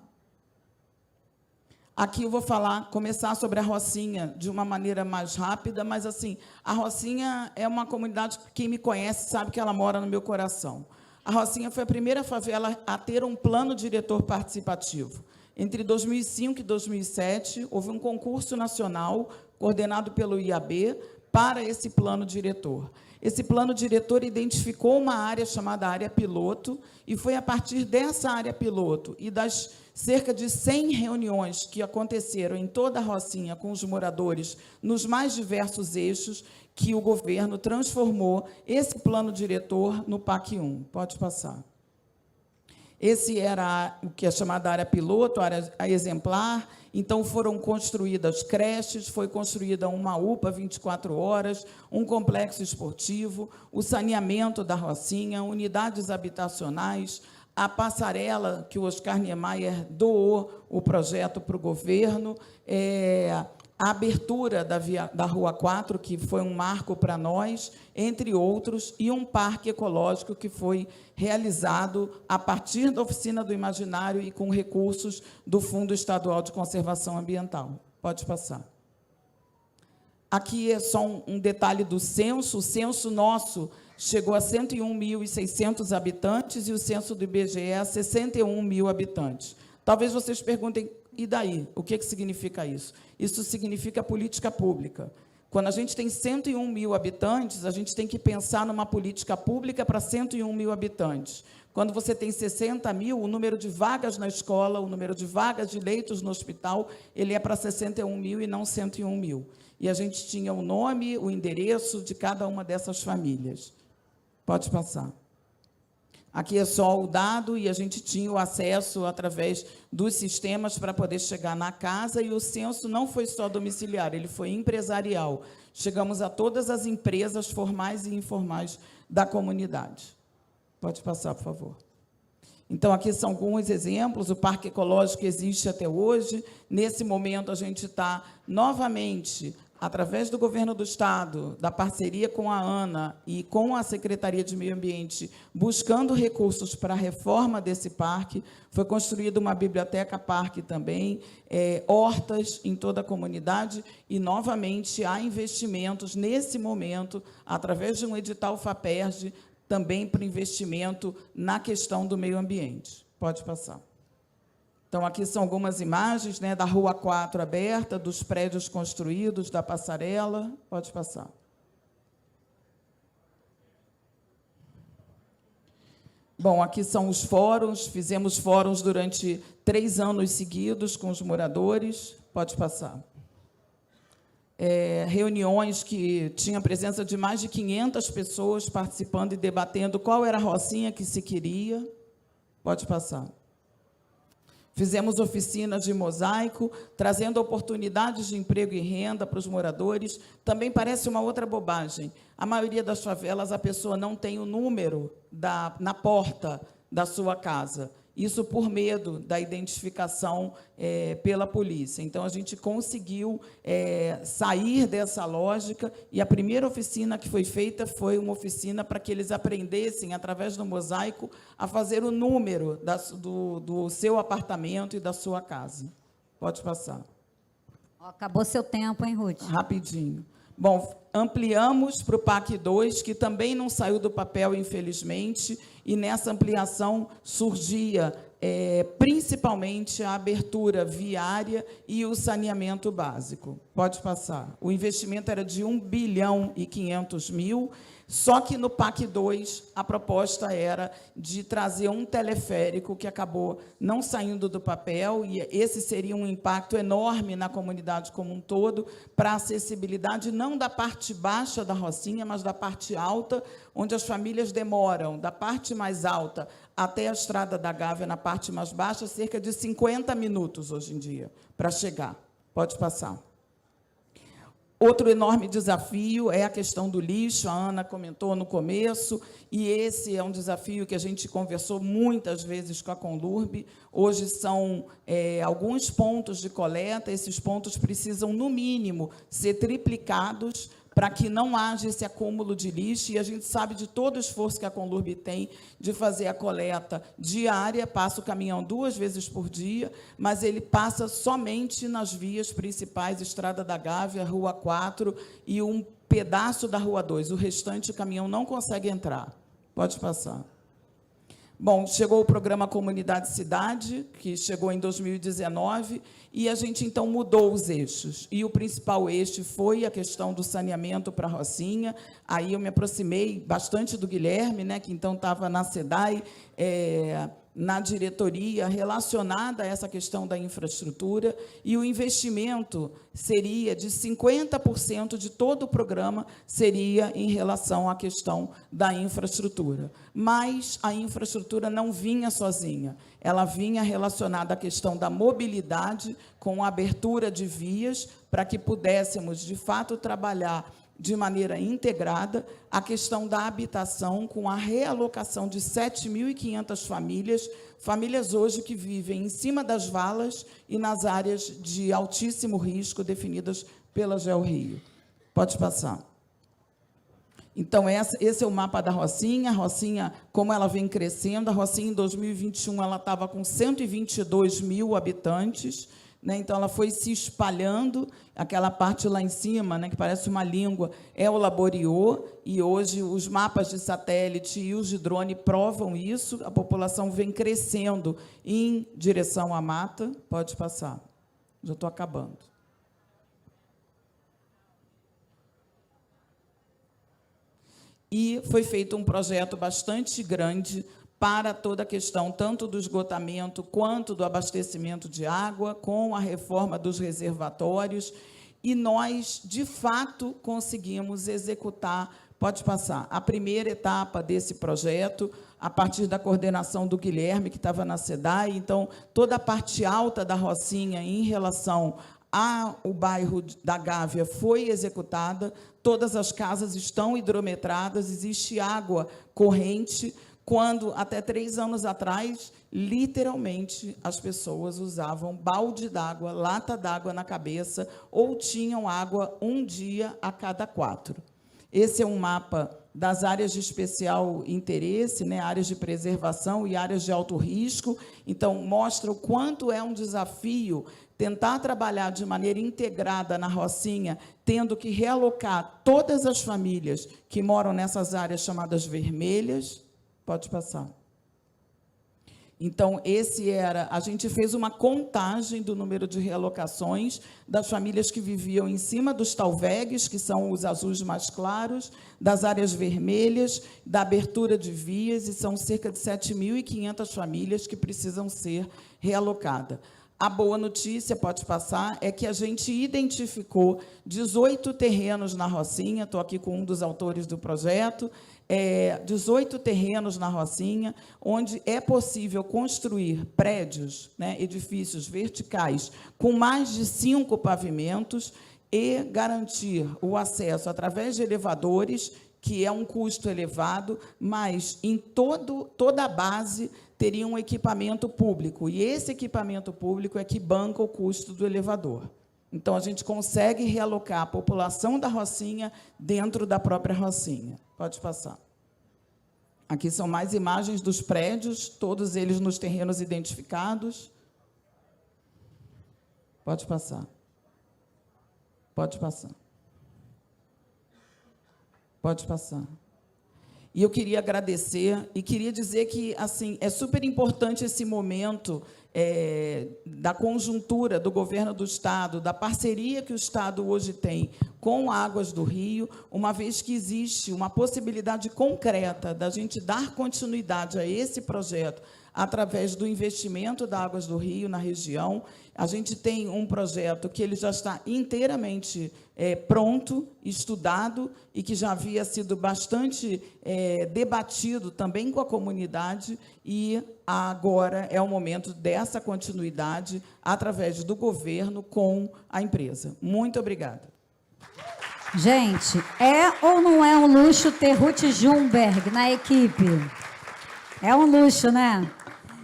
Aqui eu vou começar sobre a Rocinha de uma maneira mais rápida, mas, assim, a Rocinha é uma comunidade que quem me conhece sabe que ela mora no meu coração. A Rocinha foi a primeira favela a ter um plano diretor participativo. Entre 2005 e 2007, houve um concurso nacional, coordenado pelo IAB, para esse plano diretor. Esse plano diretor identificou uma área chamada área piloto, e foi a partir dessa área piloto e das cerca de 100 reuniões que aconteceram em toda a Rocinha com os moradores, nos mais diversos eixos, que o governo transformou esse plano diretor no PAC 1. Pode passar. Esse era o que é chamada área piloto, área exemplar. Então, foram construídas creches, foi construída uma UPA 24 horas, um complexo esportivo, o saneamento da Rocinha, unidades habitacionais, a passarela que o Oscar Niemeyer doou o projeto para o governo, a abertura da Rua 4, que foi um marco para nós, entre outros, e um parque ecológico que foi realizado a partir da Oficina do Imaginário e com recursos do Fundo Estadual de Conservação Ambiental. Pode passar. Aqui é só um detalhe do censo. O censo nosso chegou a 101.600 habitantes e o censo do IBGE a 61 mil habitantes. Talvez vocês perguntem, e daí? O que significa isso? Isso significa política pública. Quando a gente tem 101 mil habitantes, a gente tem que pensar numa política pública para 101 mil habitantes. Quando você tem 60 mil, o número de vagas na escola, o número de vagas de leitos no hospital, ele é para 61 mil e não 101 mil. E a gente tinha o nome, o endereço de cada uma dessas famílias. Pode passar. Aqui é só o dado, e a gente tinha o acesso através dos sistemas para poder chegar na casa, e o censo não foi só domiciliar, ele foi empresarial. Chegamos a todas as empresas formais e informais da comunidade. Pode passar, por favor. Então, aqui são alguns exemplos. O Parque Ecológico existe até hoje. Nesse momento, a gente está novamente, através do Governo do Estado, da parceria com a ANA e com a Secretaria de Meio Ambiente, buscando recursos para a reforma desse parque. Foi construída uma biblioteca-parque também, hortas em toda a comunidade, e, novamente, há investimentos, nesse momento, através de um edital FAPERJ, também para investimento na questão do meio ambiente. Pode passar. Então, aqui são algumas imagens, né, da Rua 4 aberta, dos prédios construídos, da passarela. Pode passar. Bom, aqui são os fóruns. Fizemos fóruns durante 3 anos seguidos com os moradores. Pode passar. Reuniões que tinham a presença de mais de 500 pessoas participando e debatendo qual era a rocinha que se queria. Pode passar. Fizemos oficinas de mosaico, trazendo oportunidades de emprego e renda para os moradores. Também parece uma outra bobagem. A maioria das favelas, a pessoa não tem o número na porta da sua casa. Isso por medo da identificação pela polícia. Então, a gente conseguiu sair dessa lógica, e a primeira oficina que foi feita foi uma oficina para que eles aprendessem, através do mosaico, a fazer o número do seu apartamento e da sua casa. Pode passar. Acabou seu tempo, hein, Ruth? Rapidinho. Bom, ampliamos para o PAC 2, que também não saiu do papel, infelizmente, e nessa ampliação surgia principalmente a abertura viária e o saneamento básico. Pode passar. O investimento era de 1.500 bilhão, só que no PAC 2 a proposta era de trazer um teleférico que acabou não saindo do papel, e esse seria um impacto enorme na comunidade como um todo, para a acessibilidade não da parte baixa da Rocinha, mas da parte alta, onde as famílias demoram da parte mais alta até a Estrada da Gávea, na parte mais baixa, cerca de 50 minutos hoje em dia, para chegar. Pode passar. Outro enorme desafio é a questão do lixo, a Ana comentou no começo, e esse é um desafio que a gente conversou muitas vezes com a Conlurb. Hoje são alguns pontos de coleta, esses pontos precisam, no mínimo, ser triplicados para que não haja esse acúmulo de lixo, e a gente sabe de todo o esforço que a Conlurb tem de fazer a coleta diária. Passa o caminhão 2 vezes por dia, mas ele passa somente nas vias principais, Estrada da Gávea, Rua 4 e um pedaço da Rua 2. O restante, o caminhão não consegue entrar. Pode passar. Bom, chegou o programa Comunidade Cidade, que chegou em 2019, e a gente, então, mudou os eixos. E o principal eixo foi a questão do saneamento para a Rocinha. Aí eu me aproximei bastante do Guilherme, né, que, então, estava na SEDAI, na diretoria relacionada a essa questão da infraestrutura, e o investimento seria de 50% de todo o programa, seria em relação à questão da infraestrutura. Mas a infraestrutura não vinha sozinha, ela vinha relacionada à questão da mobilidade, com a abertura de vias, para que pudéssemos, de fato, trabalhar de maneira integrada a questão da habitação, com a realocação de 7.500 famílias hoje que vivem em cima das valas e nas áreas de altíssimo risco definidas pela GeoRio. Pode passar. Então, esse é o mapa da Rocinha. A Rocinha, como ela vem crescendo, a Rocinha, em 2021, ela estava com 122 mil habitantes, né? Então, ela foi se espalhando. Aquela parte lá em cima, né, que parece uma língua, é o Laboriô, e hoje os mapas de satélite e os de drone provam isso. A população vem crescendo em direção à mata. Pode passar. Já estou acabando. E foi feito um projeto bastante grande para toda a questão, tanto do esgotamento quanto do abastecimento de água, com a reforma dos reservatórios, e nós, de fato, conseguimos executar, pode passar, a primeira etapa desse projeto, a partir da coordenação do Guilherme, que estava na SEDAI. Então, toda a parte alta da Rocinha, em relação ao bairro da Gávea, foi executada, todas as casas estão hidrometradas, existe água corrente, quando, até 3 anos atrás, literalmente, as pessoas usavam balde d'água, lata d'água na cabeça, ou tinham água um dia a cada 4. Esse é um mapa das áreas de especial interesse, né, áreas de preservação e áreas de alto risco. Então, mostra o quanto é um desafio tentar trabalhar de maneira integrada na Rocinha, tendo que realocar todas as famílias que moram nessas áreas chamadas vermelhas. Pode passar. Então, a gente fez uma contagem do número de realocações das famílias que viviam em cima dos talvegues, que são os azuis mais claros, das áreas vermelhas, da abertura de vias, e são cerca de 7.500 famílias que precisam ser realocadas. A boa notícia, pode passar, é que a gente identificou 18 terrenos na Rocinha, estou aqui com um dos autores do projeto, 18 terrenos na Rocinha, onde é possível construir prédios, né, edifícios verticais, com mais de 5 pavimentos, e garantir o acesso através de elevadores, que é um custo elevado, mas em toda a base teria um equipamento público, e esse equipamento público é que banca o custo do elevador. Então, a gente consegue realocar a população da Rocinha dentro da própria Rocinha. Pode passar. Aqui são mais imagens dos prédios, todos eles nos terrenos identificados. Pode passar. Pode passar. Pode passar. E eu queria agradecer e queria dizer que, assim, é super importante esse momento da conjuntura do governo do Estado, da parceria que o Estado hoje tem com Águas do Rio, uma vez que existe uma possibilidade concreta da gente dar continuidade a esse projeto através do investimento da Águas do Rio na região. A gente tem um projeto que ele já está inteiramente pronto, estudado, e que já havia sido bastante debatido também com a comunidade, e agora é o momento dessa continuidade através do governo com a empresa. Muito obrigada. Gente, é ou não é um luxo ter Ruth Jumberg na equipe? É um luxo, né?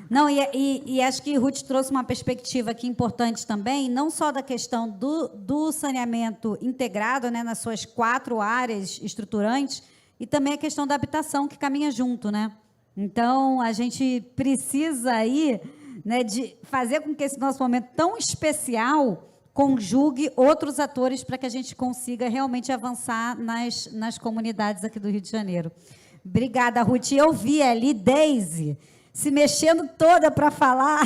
Não, e acho que Ruth trouxe uma perspectiva aqui importante também, não só da questão do saneamento integrado, né, nas suas 4 áreas estruturantes, e também a questão da habitação, que caminha junto, né? Então, a gente precisa aí, né, de fazer com que esse nosso momento tão especial conjugue outros atores para que a gente consiga realmente avançar nas comunidades aqui do Rio de Janeiro. Obrigada, Ruth. Eu vi ali Deise se mexendo toda para falar.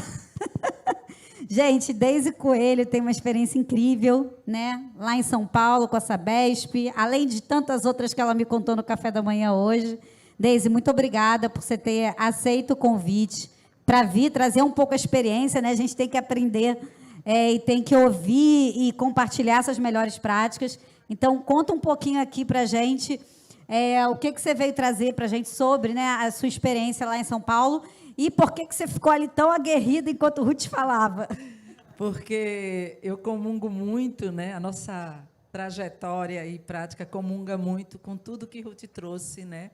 Gente, Deise Coelho tem uma experiência incrível, né? Lá em São Paulo, com a Sabesp, além de tantas outras que ela me contou no café da manhã hoje. Deise, muito obrigada por você ter aceito o convite para vir trazer um pouco a experiência, né? A gente tem que aprender e tem que ouvir e compartilhar essas melhores práticas. Então, conta um pouquinho aqui para a gente o que você veio trazer para a gente sobre, né, a sua experiência lá em São Paulo, e por que você ficou ali tão aguerrida enquanto o Ruth falava. Porque eu comungo muito, né, a nossa trajetória e prática comunga muito com tudo que Ruth trouxe, né,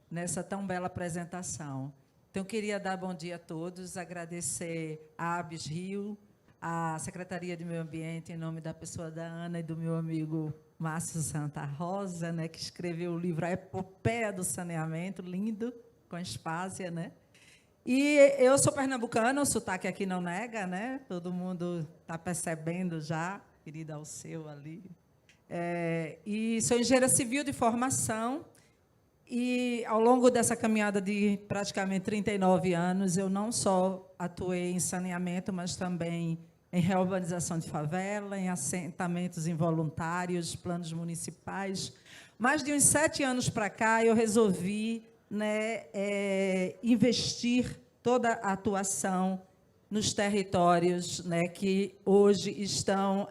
nessa tão bela apresentação. Então, eu queria dar bom dia a todos, agradecer a ABS Rio, a Secretaria de Meio Ambiente, em nome da pessoa da Ana e do meu amigo Márcio Santa Rosa, né, que escreveu o livro A Epopeia do Saneamento, lindo, com Espásia, né? E eu sou pernambucana, o sotaque aqui não nega, né? Todo mundo está percebendo já, querida Alceu ali. E sou engenheira civil de formação, e, ao longo dessa caminhada de praticamente 39 anos, eu não só atuei em saneamento, mas também em reurbanização de favela, em assentamentos involuntários, planos municipais. Mais de uns 7 anos para cá, eu resolvi, né, investir toda a atuação nos territórios, né, que hoje estão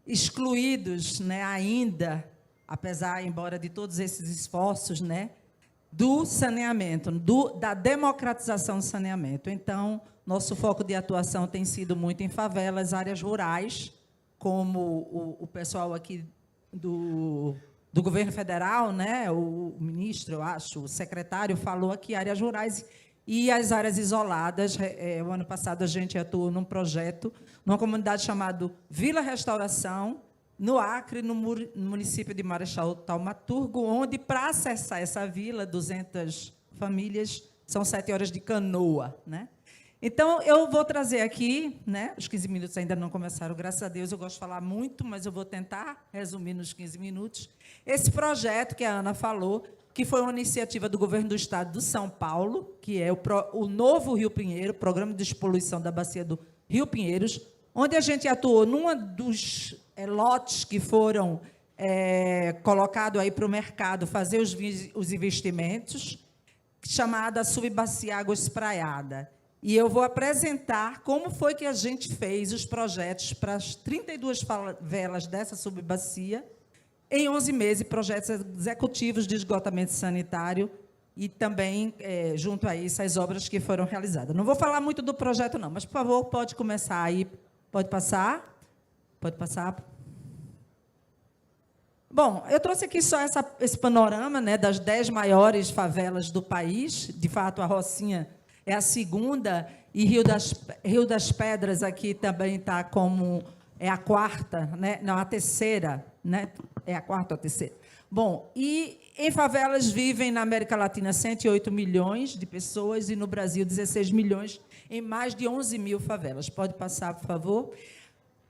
excluídos, né, ainda, embora de todos esses esforços, né, do saneamento, da democratização do saneamento. Então, nosso foco de atuação tem sido muito em favelas, áreas rurais, como o pessoal aqui do governo federal, né, o ministro, eu acho, o secretário, falou aqui, áreas rurais e as áreas isoladas. O ano passado, a gente atuou num projeto, numa comunidade chamada Vila Restauração, no Acre, no município de Marechal Thaumaturgo, onde, para acessar essa vila, 200 famílias, são 7 horas de canoa, né? Então, eu vou trazer aqui, né, os 15 minutos ainda não começaram, graças a Deus, eu gosto de falar muito, mas eu vou tentar resumir nos 15 minutos, esse projeto que a Ana falou, que foi uma iniciativa do governo do estado de São Paulo, que é o Novo Rio Pinheiro, Programa de Despoluição da Bacia do Rio Pinheiros, onde a gente atuou num dos lotes que foram colocados aí para o mercado fazer os investimentos, chamada Subbacia Água Espraiada. E eu vou apresentar como foi que a gente fez os projetos para as 32 favelas dessa subbacia, em 11 meses, projetos executivos de esgotamento sanitário e também, junto a isso, as obras que foram realizadas. Não vou falar muito do projeto, não, mas, por favor, pode começar aí. Pode passar? Pode passar. Bom, eu trouxe aqui só esse panorama, né, das 10 maiores favelas do país. De fato, a Rocinha é a segunda, e Rio das Pedras aqui também está como a quarta, né? Não, a terceira, né? É a quarta ou a terceira. Bom, e em favelas vivem na América Latina 108 milhões de pessoas e no Brasil 16 milhões em mais de 11 mil favelas. Pode passar, por favor.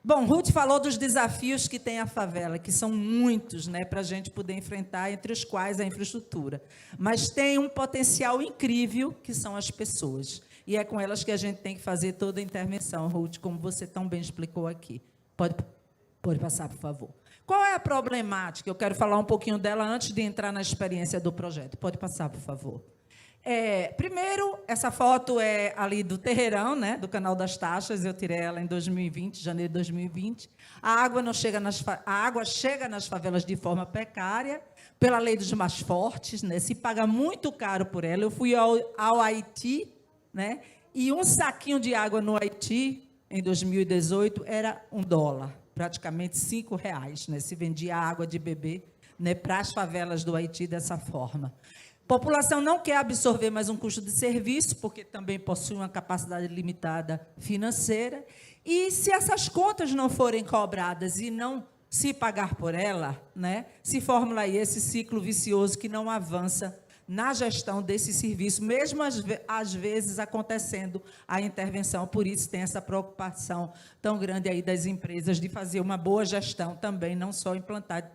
Bom, Ruth falou dos desafios que tem a favela, que são muitos, né, para a gente poder enfrentar, entre os quais a infraestrutura. Mas tem um potencial incrível, que são as pessoas. E é com elas que a gente tem que fazer toda a intervenção, Ruth, como você tão bem explicou aqui. Pode passar, por favor. Qual é a problemática? Eu quero falar um pouquinho dela antes de entrar na experiência do projeto. Pode passar, por favor. Primeiro, essa foto é ali do Terreirão, né, do Canal das Taxas. Eu tirei ela em 2020, janeiro de 2020. A água chega nas favelas de forma precária, pela lei dos mais fortes, né, se paga muito caro por ela. Eu fui ao Haiti, né, e um saquinho de água no Haiti, em 2018, era $1, praticamente R$5, né, se vendia água de beber, né, para as favelas do Haiti dessa forma. A população não quer absorver mais um custo de serviço, porque também possui uma capacidade limitada financeira. E, se essas contas não forem cobradas e não se pagar por ela, né, se forma aí esse ciclo vicioso que não avança na gestão desse serviço, mesmo às vezes acontecendo a intervenção. Por isso tem essa preocupação tão grande aí das empresas de fazer uma boa gestão também, não só implantar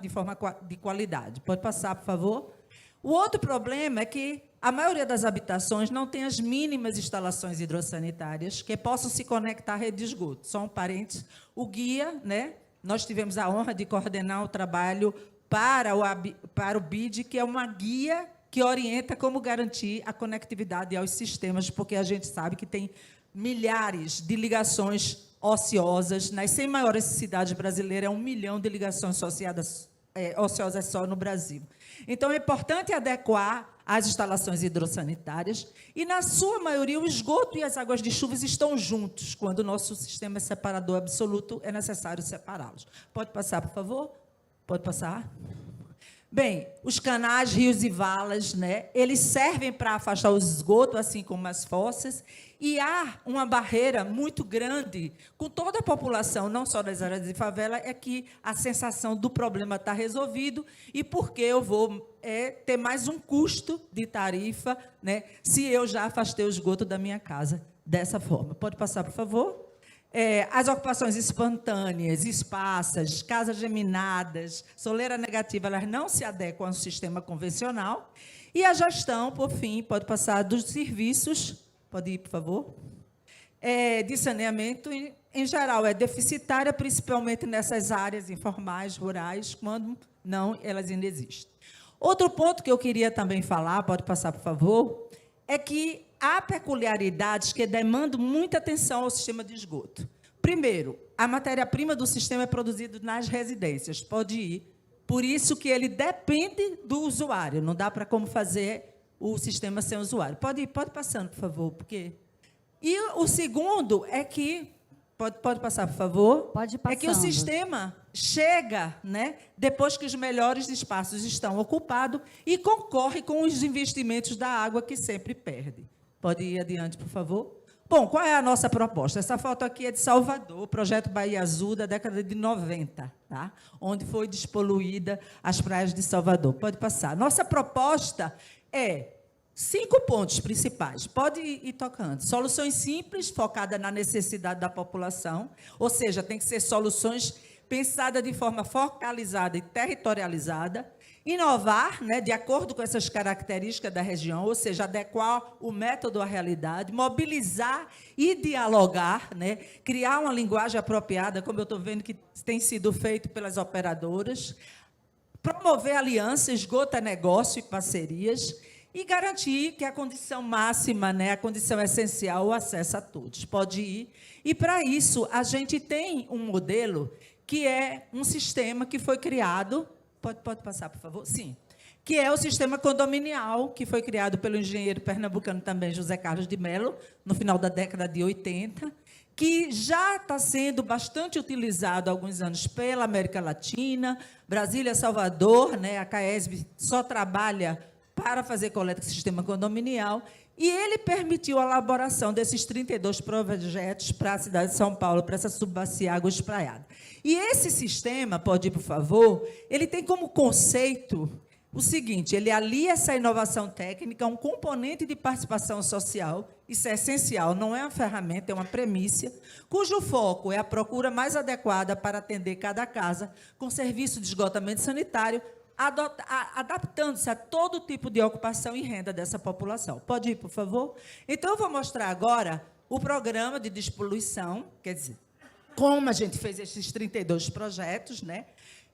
de forma de qualidade. Pode passar, por favor? O outro problema é que a maioria das habitações não tem as mínimas instalações hidrossanitárias que possam se conectar à rede de esgoto. Só um parênteses, o guia, né, nós tivemos a honra de coordenar o trabalho para o BID, que é uma guia que orienta como garantir a conectividade aos sistemas, porque a gente sabe que tem milhares de ligações ociosas. Nas 100 maiores cidades brasileiras, 1 milhão de ligações ociosas só no Brasil. Então, é importante adequar as instalações hidrossanitárias, e, na sua maioria, o esgoto e as águas de chuvas estão juntos. Quando o nosso sistema é separador absoluto, é necessário separá-los. Pode passar, por favor? Pode passar? Bem, os canais, rios e valas, né, eles servem para afastar o esgoto, assim como as fossas, e há uma barreira muito grande com toda a população, não só das áreas de favela, é que a sensação do problema está resolvido e porque eu vou ter mais um custo de tarifa, né, se eu já afastei o esgoto da minha casa dessa forma. Pode passar, por favor? As ocupações espontâneas, esparsas, casas geminadas, soleira negativa, elas não se adequam ao sistema convencional. E a gestão, por fim, pode passar dos serviços, pode ir, por favor, de saneamento, em geral, é deficitária, principalmente nessas áreas informais, rurais, quando não, elas ainda existem. Outro ponto que eu queria também falar, pode passar, por favor, é que há peculiaridades que demandam muita atenção ao sistema de esgoto. Primeiro, a matéria-prima do sistema é produzida nas residências, pode ir, por isso que ele depende do usuário, não dá para como fazer o sistema sem usuário. Pode ir, pode passando, por favor, porque... E o segundo é que... Pode passar, por favor? Pode ir passando. É que o sistema chega, né, depois que os melhores espaços estão ocupados e concorre com os investimentos da água que sempre perde. Pode ir adiante, por favor? Bom, qual é a nossa proposta? Essa foto aqui é de Salvador, o projeto Bahia Azul, da década de 90, tá? Onde foi despoluída as praias de Salvador. Pode passar. Nossa proposta é 5 pontos principais. Pode ir tocando. Soluções simples, focadas na necessidade da população, ou seja, tem que ser soluções pensadas de forma focalizada e territorializada. Inovar, né, de acordo com essas características da região, ou seja, adequar o método à realidade, mobilizar e dialogar, né, criar uma linguagem apropriada, como eu estou vendo que tem sido feito pelas operadoras, promover alianças, esgoto é negócio e parcerias, e garantir que a condição máxima, né, a condição essencial, o acesso a todos. Pode ir. E, para isso, a gente tem um modelo que é um sistema que foi criado... Pode passar, por favor? Sim. Que é o sistema condominial, que foi criado pelo engenheiro pernambucano também, José Carlos de Mello, no final da década de 80, que já está sendo bastante utilizado há alguns anos pela América Latina, Brasília, Salvador, né, a CAESB só trabalha para fazer coleta do sistema condominial, e ele permitiu a elaboração desses 32 projetos para a cidade de São Paulo, para essa subbacia água espraiada. E esse sistema, pode ir, por favor, ele tem como conceito o seguinte, ele alia essa inovação técnica a um componente de participação social, isso é essencial, não é uma ferramenta, é uma premissa, cujo foco é a procura mais adequada para atender cada casa com serviço de esgotamento sanitário, adaptando-se a todo tipo de ocupação e renda dessa população. Pode ir, por favor? Então, eu vou mostrar agora o programa de despoluição, quer dizer, como a gente fez esses 32 projetos, né?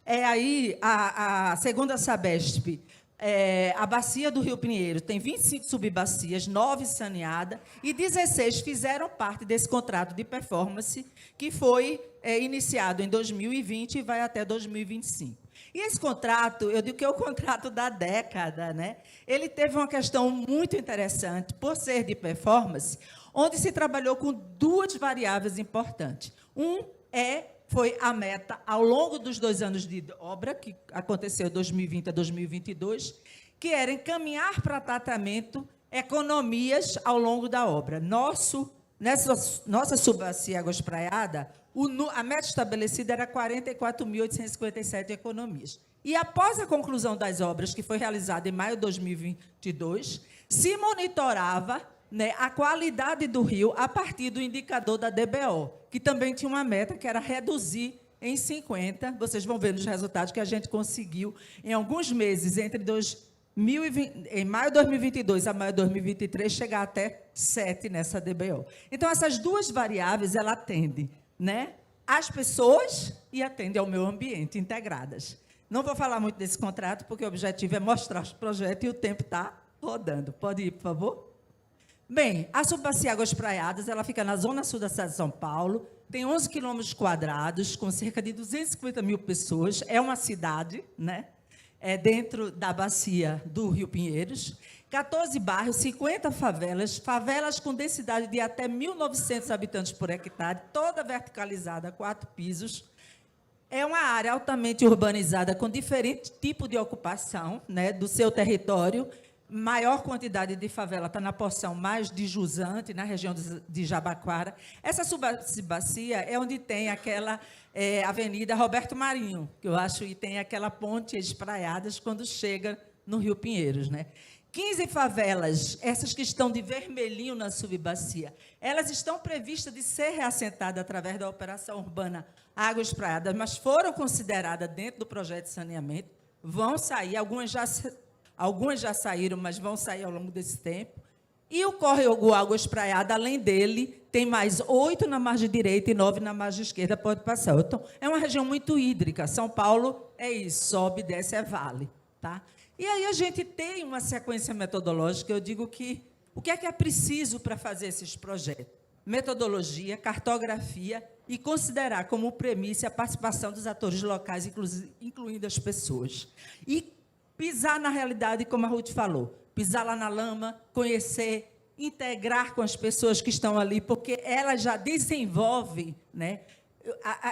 Aí, segundo a Sabesp, a bacia do Rio Pinheiro tem 25 subbacias, 9 saneadas, e 16 fizeram parte desse contrato de performance, que foi iniciado em 2020 e vai até 2025. E esse contrato, eu digo que é o contrato da década, né? Ele teve uma questão muito interessante, por ser de performance, onde se trabalhou com 2 variáveis importantes. Foi a meta, ao longo dos 2 anos de obra, que aconteceu de 2020 a 2022, que era encaminhar para tratamento economias ao longo da obra. Nossa subbacia água espraiada, a meta estabelecida era 44.857 economias. E, após a conclusão das obras, que foi realizada em maio de 2022, se monitorava, né, a qualidade do rio a partir do indicador da DBO, que também tinha uma meta que era reduzir em 50. Vocês vão ver nos resultados que a gente conseguiu, em alguns meses, em maio de 2022 a maio de 2023, chegar até 7 nessa DBO. Então, essas 2 variáveis, ela atende, né, as pessoas e atende ao meio ambiente, integradas. Não vou falar muito desse contrato, porque o objetivo é mostrar os projetos e o tempo está rodando. Pode ir, por favor? Bem, a subbacia Águas Praiadas, ela fica na zona sul da cidade de São Paulo, tem 11 quilômetros quadrados, com cerca de 250 mil pessoas, é uma cidade, né? dentro da bacia do Rio Pinheiros, 14 bairros, 50 favelas, favelas com densidade de até 1.900 habitantes por hectare, toda verticalizada, 4 pisos. É uma área altamente urbanizada, com diferente tipo de ocupação, né, do seu território. Maior quantidade de favela está na porção mais de jusante, na região de Jabaquara. Essa subbacia é onde tem aquela Avenida Roberto Marinho, que eu acho, e tem aquela ponte espraiadas quando chega no Rio Pinheiros, né? 15 favelas, essas que estão de vermelhinho na subbacia, elas estão previstas de ser reassentadas através da operação urbana Água Espraiada, mas foram consideradas dentro do projeto de saneamento, vão sair, algumas já saíram, mas vão sair ao longo desse tempo. E o córrego Água Espraiada, além dele, tem mais 8 na margem direita e 9 na margem esquerda, pode passar. Então, é uma região muito hídrica. São Paulo é isso, sobe, desce, é vale. Tá? E aí a gente tem uma sequência metodológica, eu digo que o que é preciso para fazer esses projetos? Metodologia, cartografia e considerar como premissa a participação dos atores locais, incluindo as pessoas. E pisar na realidade, como a Ruth falou, pisar lá na lama, conhecer, integrar com as pessoas que estão ali, porque elas já desenvolvem, né,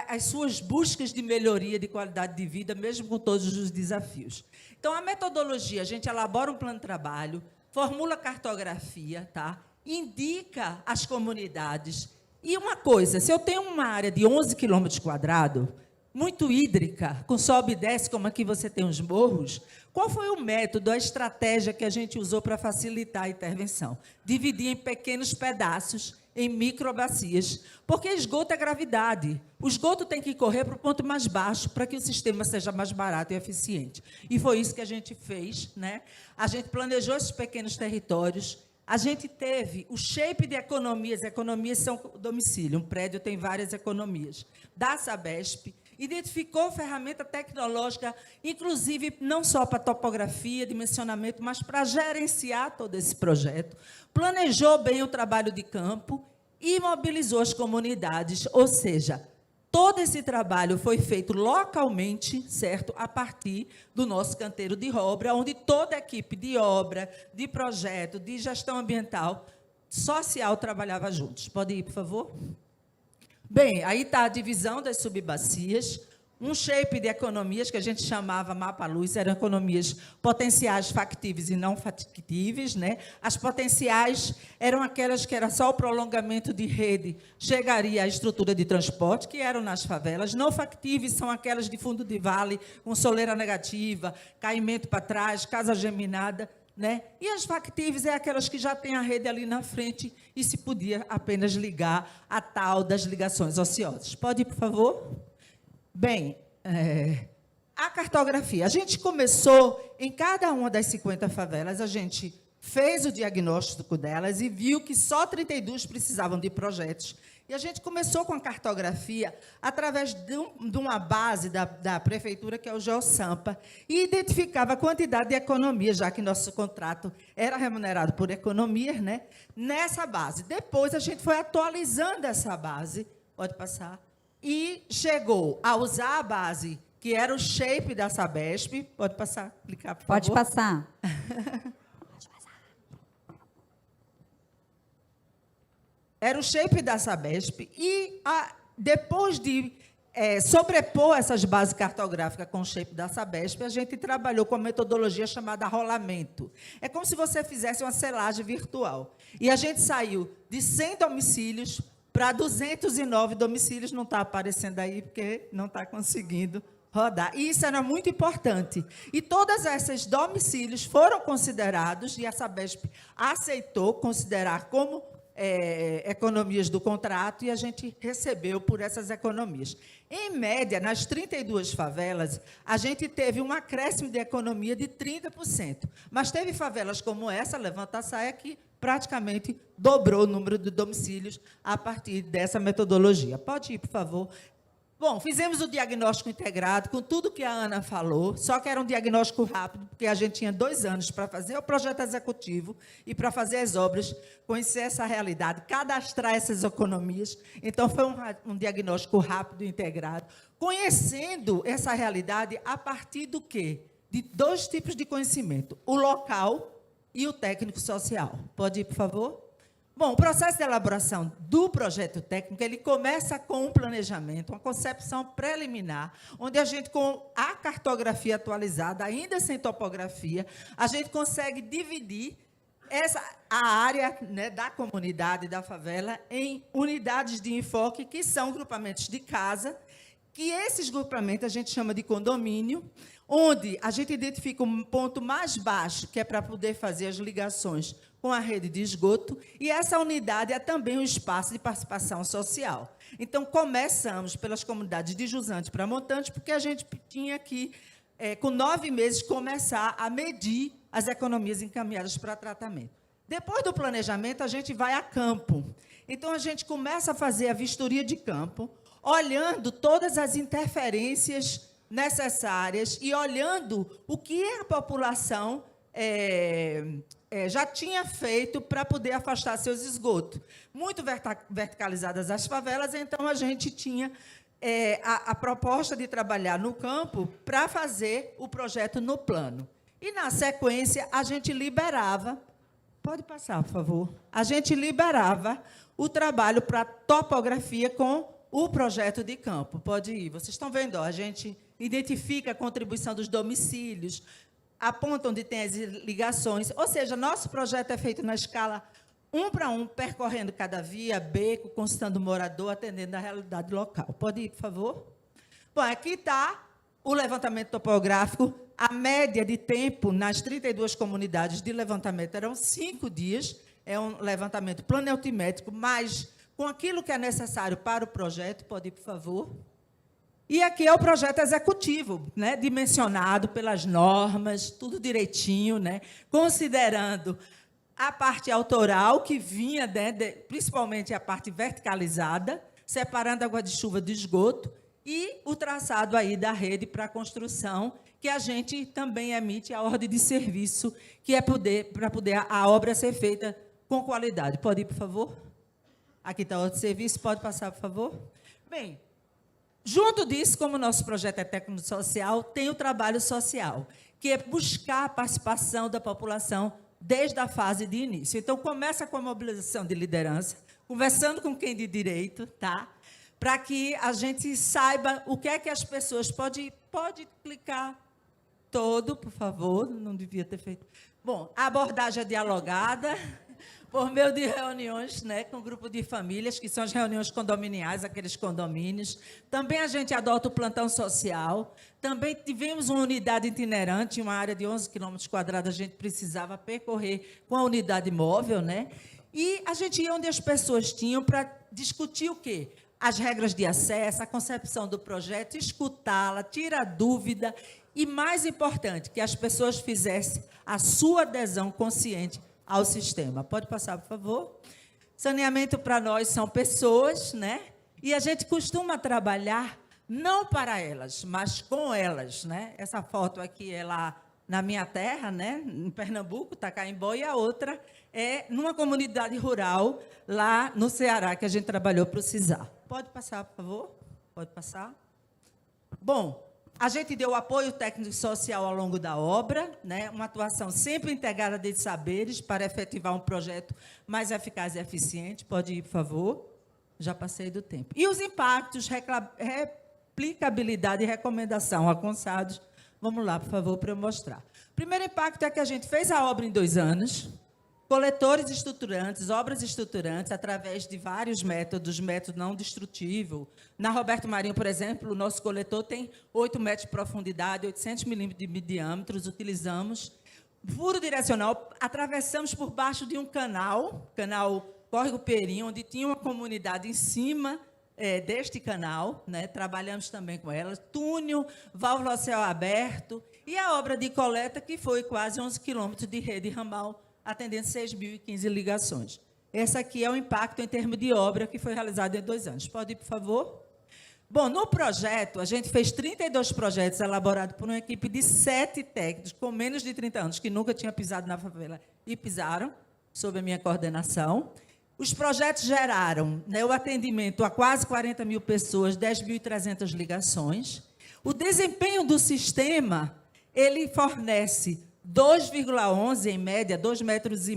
as suas buscas de melhoria de qualidade de vida, mesmo com todos os desafios. Então, a metodologia, a gente elabora um plano de trabalho, formula cartografia, tá? Indica as comunidades. E uma coisa, se eu tenho uma área de 11 km², muito hídrica, com sobe e desce, como aqui você tem os morros, qual foi o método, a estratégia que a gente usou para facilitar a intervenção? Dividir em pequenos pedaços, em microbacias, porque esgoto é gravidade. O esgoto tem que correr para o ponto mais baixo para que o sistema seja mais barato e eficiente. E foi isso que a gente fez, né? A gente planejou esses pequenos territórios, a gente teve o shape de economias são domicílio, um prédio tem várias economias, da Sabesp, identificou ferramenta tecnológica, inclusive não só para topografia, dimensionamento, mas para gerenciar todo esse projeto, planejou bem o trabalho de campo e mobilizou as comunidades, ou seja, todo esse trabalho foi feito localmente, certo, a partir do nosso canteiro de obra, onde toda a equipe de obra, de projeto, de gestão ambiental, social trabalhava juntos. Pode ir, por favor? Bem, aí está a divisão das subbacias, um shape de economias que a gente chamava mapa-luz, eram economias potenciais factíveis e não factíveis, né? As potenciais eram aquelas que era só o prolongamento de rede, chegaria à estrutura de transporte, que eram nas favelas. Não factíveis são aquelas de fundo de vale, com soleira negativa, caimento para trás, casa geminada, né? E as factíveis é aquelas que já têm a rede ali na frente e se podia apenas ligar a tal das ligações ociosas. Pode ir, por favor? Bem, a cartografia. A gente começou, em cada uma das 50 favelas, a gente fez o diagnóstico delas e viu que só 32 precisavam de projetos. E a gente começou com a cartografia através de uma base da prefeitura, que é o GeoSampa, e identificava a quantidade de economias, já que nosso contrato era remunerado por economias, né? Nessa base. Depois, a gente foi atualizando essa base, pode passar, e chegou a usar a base, que era o shape da Sabesp. Pode passar, clicar, por favor. Pode passar. Era o shape da Sabesp, e depois de sobrepor essas bases cartográficas com o shape da Sabesp, a gente trabalhou com a metodologia chamada rolamento. É como se você fizesse uma selagem virtual. E a gente saiu de 100 domicílios para 209 domicílios, não está aparecendo aí, porque não está conseguindo rodar. E isso era muito importante. E todos esses domicílios foram considerados, e a Sabesp aceitou considerar como economias do contrato, e a gente recebeu por essas economias. Em média, nas 32 favelas, a gente teve um acréscimo de economia de 30%. Mas teve favelas como essa, Levanta a Saia, que praticamente dobrou o número de domicílios a partir dessa metodologia. Pode ir, por favor. Bom, fizemos o diagnóstico integrado, com tudo que a Ana falou, só que era um diagnóstico rápido, porque a gente tinha 2 anos para fazer o projeto executivo e para fazer as obras, conhecer essa realidade, cadastrar essas economias. Então, foi um diagnóstico rápido e integrado, conhecendo essa realidade a partir do quê? de 2 tipos de conhecimento, o local e o técnico-social. Pode ir, por favor? Bom, o processo de elaboração do projeto técnico, ele começa com um planejamento, uma concepção preliminar, onde a gente, com a cartografia atualizada, ainda sem topografia, a gente consegue dividir a área, né, da comunidade, da favela, em unidades de enfoque, que são grupamentos de casa, que esses grupamentos a gente chama de condomínio, onde a gente identifica um ponto mais baixo, que é para poder fazer as ligações com a rede de esgoto, e essa unidade é também um espaço de participação social. Então, começamos pelas comunidades de Jusante para Montante, porque a gente tinha que, com 9 meses, começar a medir as economias encaminhadas para tratamento. Depois do planejamento, a gente vai a campo. Então, a gente começa a fazer a vistoria de campo, olhando todas as interferências necessárias e olhando o que a população já tinha feito para poder afastar seus esgotos. Muito verticalizadas as favelas, então a gente tinha a proposta de trabalhar no campo para fazer o projeto no plano. E, na sequência, a gente liberava... Pode passar, por favor. A gente liberava o trabalho para topografia com o projeto de campo. Pode ir. Vocês estão vendo, ó, a gente identifica a contribuição dos domicílios, aponta onde tem as ligações, ou seja, nosso projeto é feito na escala 1 para 1, percorrendo cada via, beco, consultando o morador, atendendo a realidade local. Pode ir, por favor? Bom, aqui está o levantamento topográfico. A média de tempo nas 32 comunidades de levantamento eram 5 dias, é um levantamento planaltimétrico, mas com aquilo que é necessário para o projeto. Pode ir, por favor? E aqui é o projeto executivo, né, dimensionado pelas normas, tudo direitinho, né, considerando a parte autoral, que vinha, né, principalmente a parte verticalizada, separando a água de chuva do esgoto, e o traçado aí da rede para a construção, que a gente também emite a ordem de serviço, que é para poder a obra ser feita com qualidade. Pode ir, por favor? Aqui está a ordem de serviço, pode passar, por favor? Bem, junto disso, como o nosso projeto é técnico-social, tem o trabalho social, que é buscar a participação da população desde a fase de início. Então, começa com a mobilização de liderança, conversando com quem de direito, tá? Para que a gente saiba o que é que as pessoas... Pode clicar todo, por favor, não devia ter feito. Bom, a abordagem é dialogada, por meio de reuniões, né, com grupo de famílias, que são as reuniões condominiais, aqueles condomínios. Também a gente adota o plantão social. Também tivemos uma unidade itinerante, uma área de 11 km², a gente precisava percorrer com a unidade móvel, né? E a gente ia onde as pessoas tinham para discutir o quê? As regras de acesso, a concepção do projeto, escutá-la, tirar dúvida e, mais importante, que as pessoas fizessem a sua adesão consciente ao sistema. Pode passar, por favor? Saneamento, para nós, são pessoas, né? E a gente costuma trabalhar não para elas, mas com elas, né? Essa foto aqui é lá na minha terra, né? Em Pernambuco, Tacaimbó, e a outra é numa comunidade rural, lá no Ceará, que a gente trabalhou para o CISAR. Pode passar, por favor? Pode passar? Bom, a gente deu apoio técnico e social ao longo da obra, né? Uma atuação sempre integrada de saberes para efetivar um projeto mais eficaz e eficiente. Pode ir, por favor? Já passei do tempo. E os impactos, replicabilidade e recomendação alcançados. Vamos lá, por favor, para eu mostrar. O primeiro impacto é que a gente fez a obra em 2 anos, coletores estruturantes, obras estruturantes, através de vários métodos, método não destrutivo. Na Roberto Marinho, por exemplo, o nosso coletor tem 8 metros de profundidade, 800 milímetros de diâmetros, utilizamos. Furo direcional, atravessamos por baixo de um canal Córrego Perim, onde tinha uma comunidade em cima deste canal, né? Trabalhamos também com elas. Túnel, válvula a céu aberto, e a obra de coleta, que foi quase 11 quilômetros de rede ramal, atendendo 6.015 ligações. Esse aqui é o impacto em termos de obra que foi realizado em 2 anos. Pode ir, por favor? Bom, no projeto, a gente fez 32 projetos elaborados por uma equipe de 7 técnicos com menos de 30 anos, que nunca tinham pisado na favela e pisaram, sob a minha coordenação. Os projetos geraram, né, o atendimento a quase 40 mil pessoas, 10.300 ligações. O desempenho do sistema, ele fornece 2,11, em média, 2,5 metros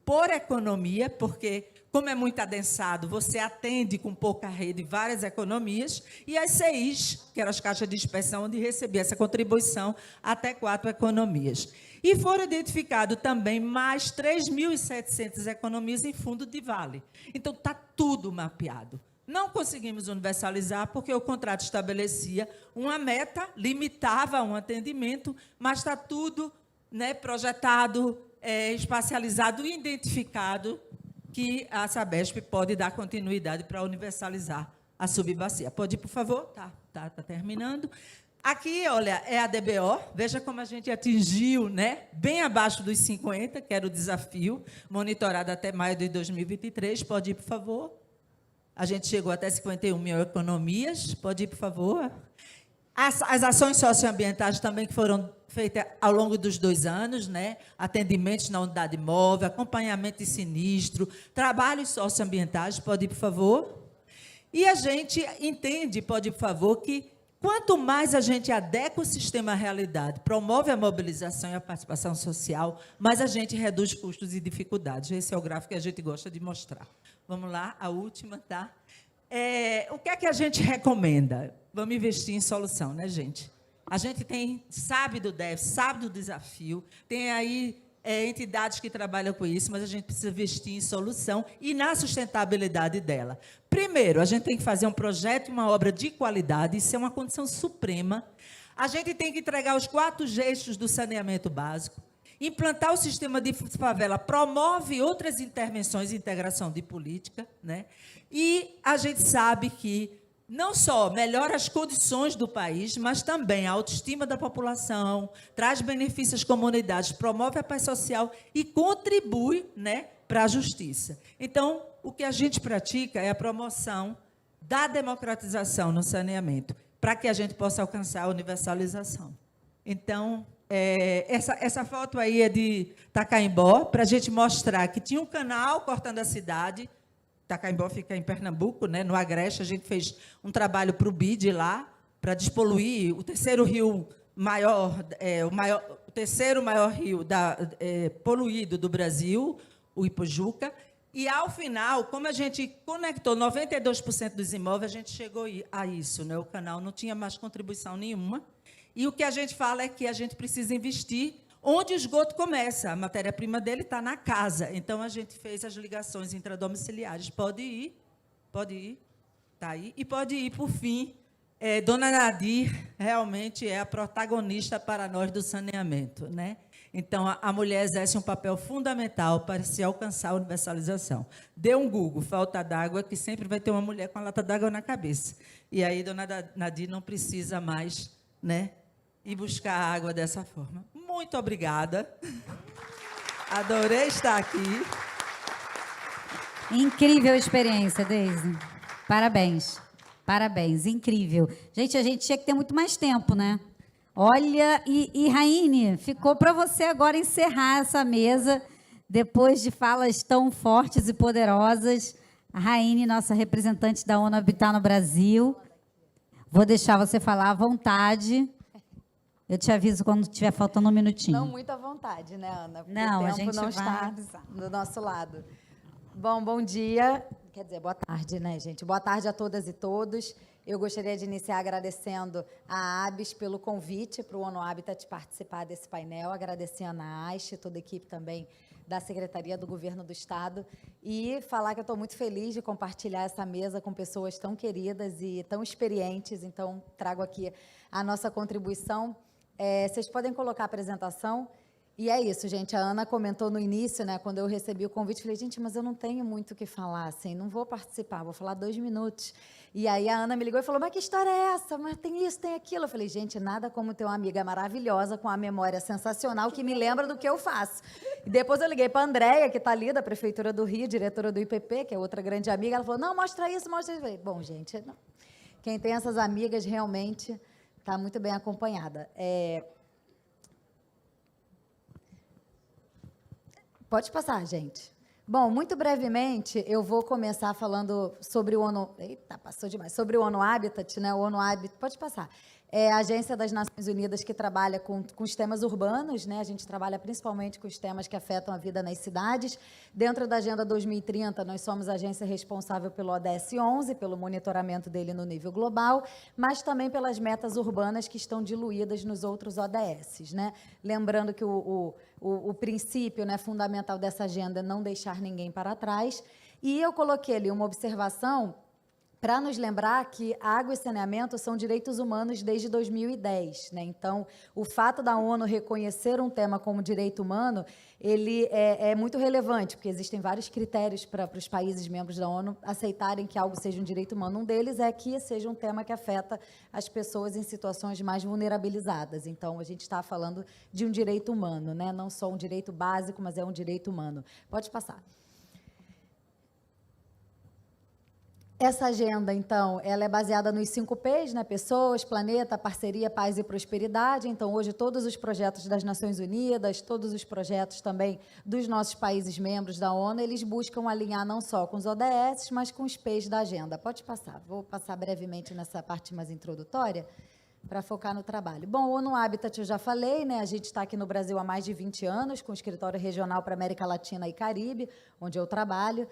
por economia, porque, como é muito adensado, você atende com pouca rede várias economias, e as CIs, que eram as caixas de inspeção, onde recebia essa contribuição, até 4 economias. E foram identificados também mais 3.700 economias em fundo de vale. Então, está tudo mapeado. Não conseguimos universalizar porque o contrato estabelecia uma meta, limitava um atendimento, mas está tudo, né, projetado, espacializado, identificado, que a Sabesp pode dar continuidade para universalizar a subbacia. Pode ir, por favor? Tá terminando. Aqui, olha, é a DBO. Veja como a gente atingiu, né, bem abaixo dos 50, que era o desafio, monitorado até maio de 2023. Pode ir, por favor? A gente chegou até 51 mil economias. Pode ir, por favor? As ações socioambientais também que foram feitas ao longo dos 2 anos, né? Atendimentos na unidade móvel, acompanhamento de sinistro, trabalhos socioambientais. Pode ir, por favor? E a gente entende, pode ir, por favor, que quanto mais a gente adequa o sistema à realidade, promove a mobilização e a participação social, mais a gente reduz custos e dificuldades. Esse é o gráfico que a gente gosta de mostrar. Vamos lá, a última, tá? O que é que a gente recomenda? Vamos investir em solução, né, gente? A gente sabe do déficit, sabe do desafio, tem aí entidades que trabalham com isso, mas a gente precisa investir em solução e na sustentabilidade dela. Primeiro, a gente tem que fazer um projeto e uma obra de qualidade, isso é uma condição suprema. A gente tem que entregar os 4 eixos do saneamento básico. Implantar o sistema de favela promove outras intervenções e integração de política, né? E a gente sabe que não só melhora as condições do país, mas também a autoestima da população, traz benefícios às comunidades, promove a paz social e contribui, né, para a justiça. Então, o que a gente pratica é a promoção da democratização no saneamento, para que a gente possa alcançar a universalização. Então, essa foto aí é de Tacaimbó, para a gente mostrar que tinha um canal cortando a cidade. Tacaimbó fica em Pernambuco, né, no Agreste. A gente fez um trabalho para o BID lá, para despoluir o terceiro rio maior, o terceiro maior rio poluído do Brasil, o Ipojuca. E, ao final, como a gente conectou 92% dos imóveis, a gente chegou a isso, né? O canal não tinha mais contribuição nenhuma. E o que a gente fala é que a gente precisa investir onde o esgoto começa. A matéria-prima dele está na casa. Então, a gente fez as ligações intradomiciliares. Pode ir. Está aí. E pode ir, por fim, Dona Nadir realmente é a protagonista para nós do saneamento, né? Então, a mulher exerce um papel fundamental para se alcançar a universalização. Dê um Google, falta d'água, que sempre vai ter uma mulher com a lata d'água na cabeça. E aí, Dona Nadir não precisa mais, né, ir buscar água dessa forma. Muito obrigada. Adorei estar aqui. Incrível experiência, Deise. Parabéns. Parabéns, incrível. Gente, a gente tinha que ter muito mais tempo, né? Olha, e Raine, ficou para você agora encerrar essa mesa, depois de falas tão fortes e poderosas. A Raine, nossa representante da ONU Habitat no Brasil. Vou deixar você falar à vontade. Eu te aviso quando estiver faltando um minutinho. Não muito à vontade, né, Ana? Porque não, o a tempo gente não está do nosso lado. Bom dia. Quer dizer, boa tarde, né, gente? Boa tarde a todas e todos. Eu gostaria de iniciar agradecendo a ABS pelo convite para o ONU Habitat participar desse painel, agradecendo a ASTE, toda a equipe também da Secretaria do Governo do Estado, e falar que eu estou muito feliz de compartilhar essa mesa com pessoas tão queridas e tão experientes. Então, trago aqui a nossa contribuição. Vocês podem colocar a apresentação. E é isso, gente. A Ana comentou no início, né, quando eu recebi o convite, falei, gente, mas eu não tenho muito o que falar, assim, não vou participar, vou falar 2 minutos. E aí a Ana me ligou e falou, mas que história é essa? Mas tem isso, tem aquilo. Eu falei, gente, nada como ter uma amiga maravilhosa, com a memória sensacional, que me lembra do que eu faço. E depois eu liguei para a Andréia, que está ali, da Prefeitura do Rio, diretora do IPP, que é outra grande amiga. Ela falou, não, mostra isso, mostra isso. Eu falei, bom, gente, não. Quem tem essas amigas realmente está muito bem acompanhada. Pode passar, gente. Bom, muito brevemente, eu vou começar falando sobre o ONU... Eita, passou demais. Sobre o ONU Habitat, né? O ONU Habitat... Pode passar. É a Agência das Nações Unidas que trabalha com os temas urbanos, né? A gente trabalha principalmente com os temas que afetam a vida nas cidades. Dentro da Agenda 2030, nós somos a agência responsável pelo ODS 11, pelo monitoramento dele no nível global, mas também pelas metas urbanas que estão diluídas nos outros ODS, né? Lembrando que o princípio, né, fundamental dessa agenda é não deixar ninguém para trás. E eu coloquei ali uma observação para nos lembrar que água e saneamento são direitos humanos desde 2010, né? Então, o fato da ONU reconhecer um tema como direito humano, ele é muito relevante, porque existem vários critérios para os países membros da ONU aceitarem que algo seja um direito humano. Um deles é que seja um tema que afeta as pessoas em situações mais vulnerabilizadas. Então, a gente está falando de um direito humano, né? Não só um direito básico, mas é um direito humano. Pode passar. Essa agenda, então, ela é baseada nos 5 P's, né? Pessoas, planeta, parceria, paz e prosperidade. Então, hoje, todos os projetos das Nações Unidas, todos os projetos também dos nossos países membros da ONU, eles buscam alinhar não só com os ODS, mas com os P's da agenda. Pode passar. Vou passar brevemente nessa parte mais introdutória para focar no trabalho. Bom, o ONU Habitat eu já falei, né? A gente está aqui no Brasil há mais de 20 anos, com o escritório regional para América Latina e Caribe, onde eu trabalho.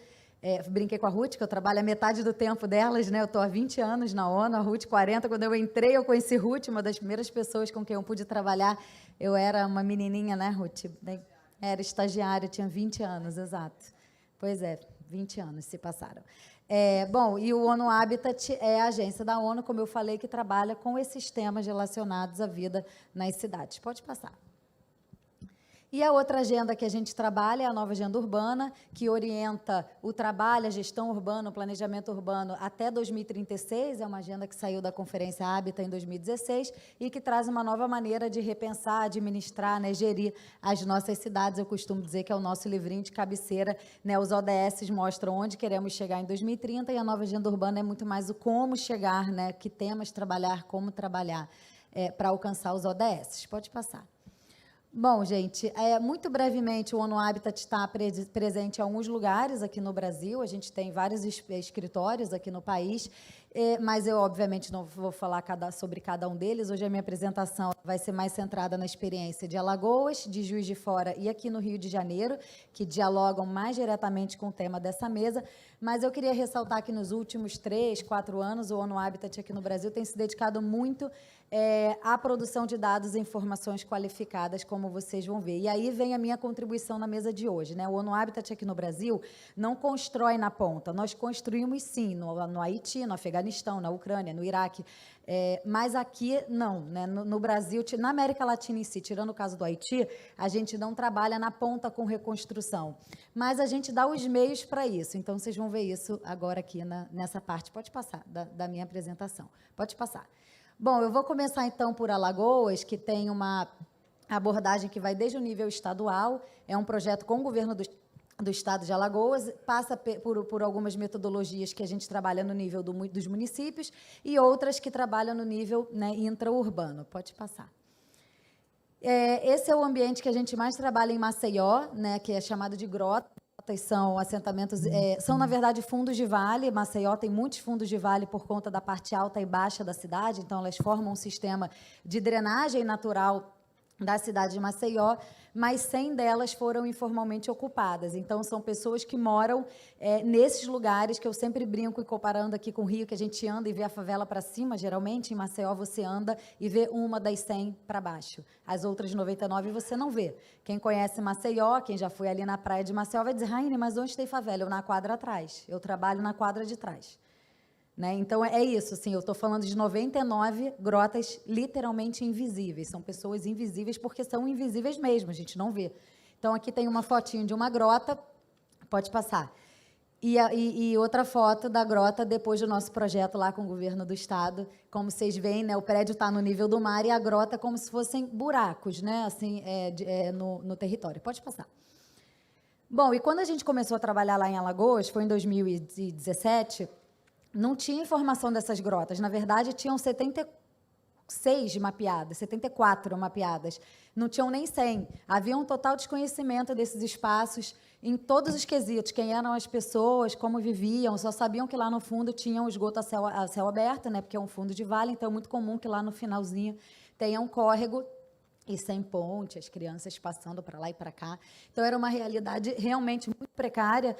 Brinquei com a Ruth, que eu trabalho a metade do tempo delas, né? Eu estou há 20 anos na ONU, a Ruth 40. Quando eu entrei, eu conheci Ruth, uma das primeiras pessoas com quem eu pude trabalhar. Eu era uma menininha, né, Ruth? Era estagiária, tinha 20 anos, exato. Pois é, 20 anos se passaram. Bom, e o ONU Habitat é a agência da ONU, como eu falei, que trabalha com esses temas relacionados à vida nas cidades. Pode passar. E a outra agenda que a gente trabalha é a nova agenda urbana, que orienta o trabalho, a gestão urbana, o planejamento urbano até 2036. É uma agenda que saiu da Conferência Habitat em 2016 e que traz uma nova maneira de repensar, administrar, né, gerir as nossas cidades. Eu costumo dizer que é o nosso livrinho de cabeceira, né? Os ODS mostram onde queremos chegar em 2030 e a nova agenda urbana é muito mais o como chegar, né? Que temas trabalhar, como trabalhar para alcançar os ODS. Pode passar. Bom, gente, muito brevemente, o ONU Habitat está presente em alguns lugares aqui no Brasil. A gente tem vários escritórios aqui no país, mas eu, obviamente, não vou falar sobre cada um deles. Hoje a minha apresentação vai ser mais centrada na experiência de Alagoas, de Juiz de Fora e aqui no Rio de Janeiro, que dialogam mais diretamente com o tema dessa mesa. Mas eu queria ressaltar que nos últimos 3, 4 anos, o ONU Habitat aqui no Brasil tem se dedicado muito à produção de dados e informações qualificadas, como vocês vão ver. E aí vem a minha contribuição na mesa de hoje, né? O ONU Habitat aqui no Brasil não constrói na ponta, nós construímos sim, no Haiti, no Afeganistão, na Ucrânia, no Iraque, mas aqui não, né? No Brasil, na América Latina em si, tirando o caso do Haiti, a gente não trabalha na ponta com reconstrução, mas a gente dá os meios para isso. Então, vocês vão ver isso agora aqui nessa parte. Pode passar, da minha apresentação. Pode passar. Bom, eu vou começar, então, por Alagoas, que tem uma abordagem que vai desde o nível estadual, é um projeto com o governo do Estado de Alagoas, passa por algumas metodologias que a gente trabalha no nível dos municípios e outras que trabalham no nível, né, intraurbano. Pode passar. Esse é o ambiente que a gente mais trabalha em Maceió, né, que é chamado de grota. São assentamentos, são, na verdade, fundos de vale. Maceió tem muitos fundos de vale por conta da parte alta e baixa da cidade, então elas formam um sistema de drenagem natural da cidade de Maceió, mas 100 delas foram informalmente ocupadas. Então, são pessoas que moram nesses lugares, que eu sempre brinco e comparando aqui com o Rio, que a gente anda e vê a favela para cima. Geralmente, em Maceió, você anda e vê uma das 100 para baixo. As outras 99 você não vê. Quem conhece Maceió, quem já foi ali na praia de Maceió, vai dizer: Raine, mas onde tem favela? Eu na quadra atrás. Eu trabalho na quadra de trás. Né? Então, é isso, assim, eu estou falando de 99 grotas literalmente invisíveis. São pessoas invisíveis porque são invisíveis mesmo, a gente não vê. Então, aqui tem uma fotinho de uma grota, pode passar. E outra foto da grota depois do nosso projeto lá com o governo do Estado. Como vocês veem, né, o prédio está no nível do mar e a grota como se fossem buracos, né, assim, no território. Pode passar. Bom, e quando a gente começou a trabalhar lá em Alagoas, foi em 2017... Não tinha informação dessas grotas. Na verdade, tinham 74 6 mapeadas, 74 mapeadas. Não tinham nem 100. Havia um total desconhecimento desses espaços em todos os quesitos, quem eram as pessoas, como viviam, só sabiam que lá no fundo tinha um esgoto a céu aberto, né, porque é um fundo de vale, então é muito comum que lá no finalzinho tenha um córrego e sem ponte, as crianças passando para lá e para cá. Então, era uma realidade realmente muito precária.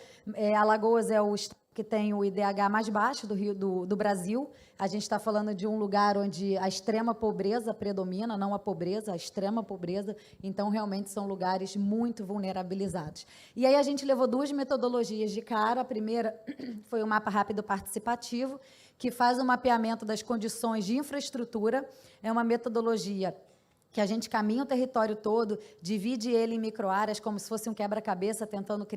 Alagoas é o estado que tem o IDH mais baixo do Brasil. A gente está falando de um lugar onde a extrema pobreza predomina, não a pobreza, a extrema pobreza. Então, realmente, são lugares muito vulnerabilizados. E aí, a gente levou 2 metodologias de cara. A primeira foi o mapa rápido participativo, que faz o mapeamento das condições de infraestrutura. É uma metodologia que a gente caminha o território todo, divide ele em microáreas, como se fosse um quebra-cabeça, tentando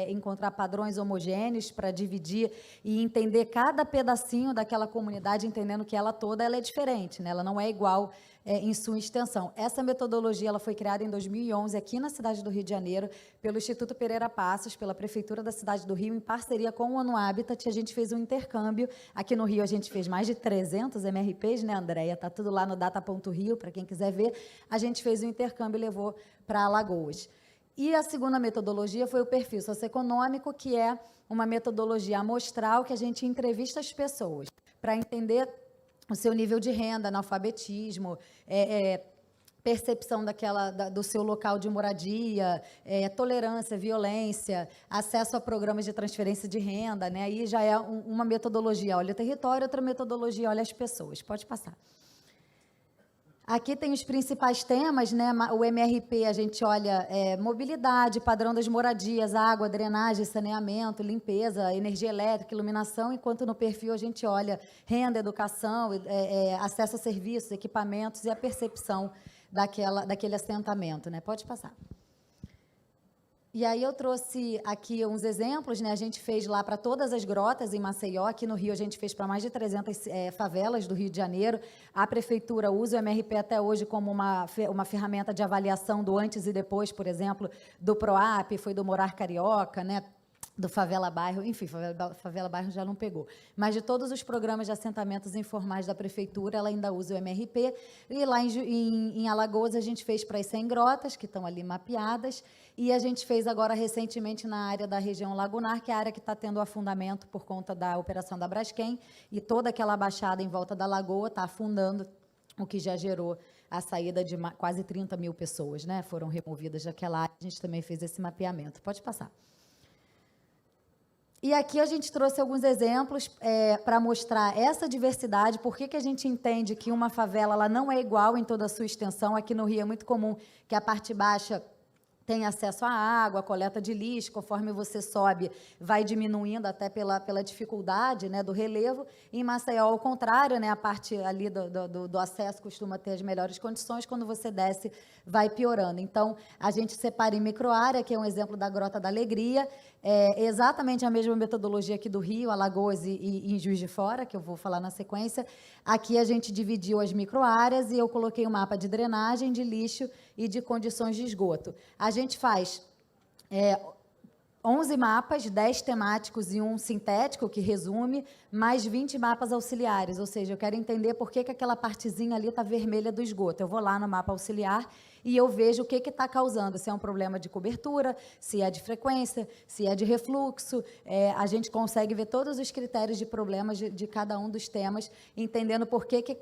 encontrar padrões homogêneos para dividir e entender cada pedacinho daquela comunidade, entendendo que ela toda ela é diferente, né? Ela não é igual em sua extensão. Essa metodologia ela foi criada em 2011, aqui na cidade do Rio de Janeiro, pelo Instituto Pereira Passos, pela Prefeitura da cidade do Rio, em parceria com o ONU Habitat. A gente fez um intercâmbio. Aqui no Rio, a gente fez mais de 300 MRPs, né, Andréia? Está tudo lá no data.rio, para quem quiser ver. A gente fez um intercâmbio e levou para Alagoas. E a segunda metodologia foi o perfil socioeconômico, que é uma metodologia amostral que a gente entrevista as pessoas para entender o seu nível de renda, analfabetismo, percepção do seu local de moradia, tolerância, violência, acesso a programas de transferência de renda, né? Aí já é uma metodologia, olha o território, outra metodologia, olha as pessoas. Pode passar. Aqui tem os principais temas, né? O MRP, a gente olha mobilidade, padrão das moradias, água, drenagem, saneamento, limpeza, energia elétrica, iluminação, enquanto no perfil a gente olha renda, educação, acesso a serviços, equipamentos e a percepção daquele assentamento, né? Pode passar. E aí eu trouxe aqui uns exemplos, né? A gente fez lá para todas as grotas em Maceió, aqui no Rio a gente fez para mais de 300 favelas do Rio de Janeiro. A prefeitura usa o MRP até hoje como uma ferramenta de avaliação do antes e depois, por exemplo, do PROAP, foi do Morar Carioca, né? Do Favela Bairro, enfim, Favela Bairro já não pegou. Mas de todos os programas de assentamentos informais da prefeitura, ela ainda usa o MRP. E lá em Alagoas a gente fez para as 100 grotas, que estão ali mapeadas, e a gente fez agora recentemente na área da região lagunar, que é a área que está tendo afundamento por conta da operação da Braskem, e toda aquela baixada em volta da lagoa está afundando, o que já gerou a saída de quase 30 mil pessoas, né? Foram removidas daquela área. A gente também fez esse mapeamento. Pode passar. E aqui a gente trouxe alguns exemplos para mostrar essa diversidade, por que a gente entende que uma favela ela não é igual em toda a sua extensão. Aqui no Rio é muito comum que a parte baixa tem acesso à água, coleta de lixo, conforme você sobe, vai diminuindo até pela dificuldade, né, do relevo. Em Maceió, ao contrário, né, a parte ali do acesso costuma ter as melhores condições, quando você desce, vai piorando. Então, a gente separa em microárea, que é um exemplo da Grota da Alegria, exatamente a mesma metodologia aqui do Rio, Alagoas e em Juiz de Fora, que eu vou falar na sequência. Aqui a gente dividiu as microáreas e eu coloquei um mapa de drenagem, de lixo e de condições de esgoto. A gente faz 11 mapas, 10 temáticos e um sintético, que resume, mais 20 mapas auxiliares, ou seja, eu quero entender por que aquela partezinha ali está vermelha do esgoto. Eu vou lá no mapa auxiliar e eu vejo o que está causando, se é um problema de cobertura, se é de frequência, se é de refluxo. A gente consegue ver todos os critérios de problemas de cada um dos temas, entendendo por que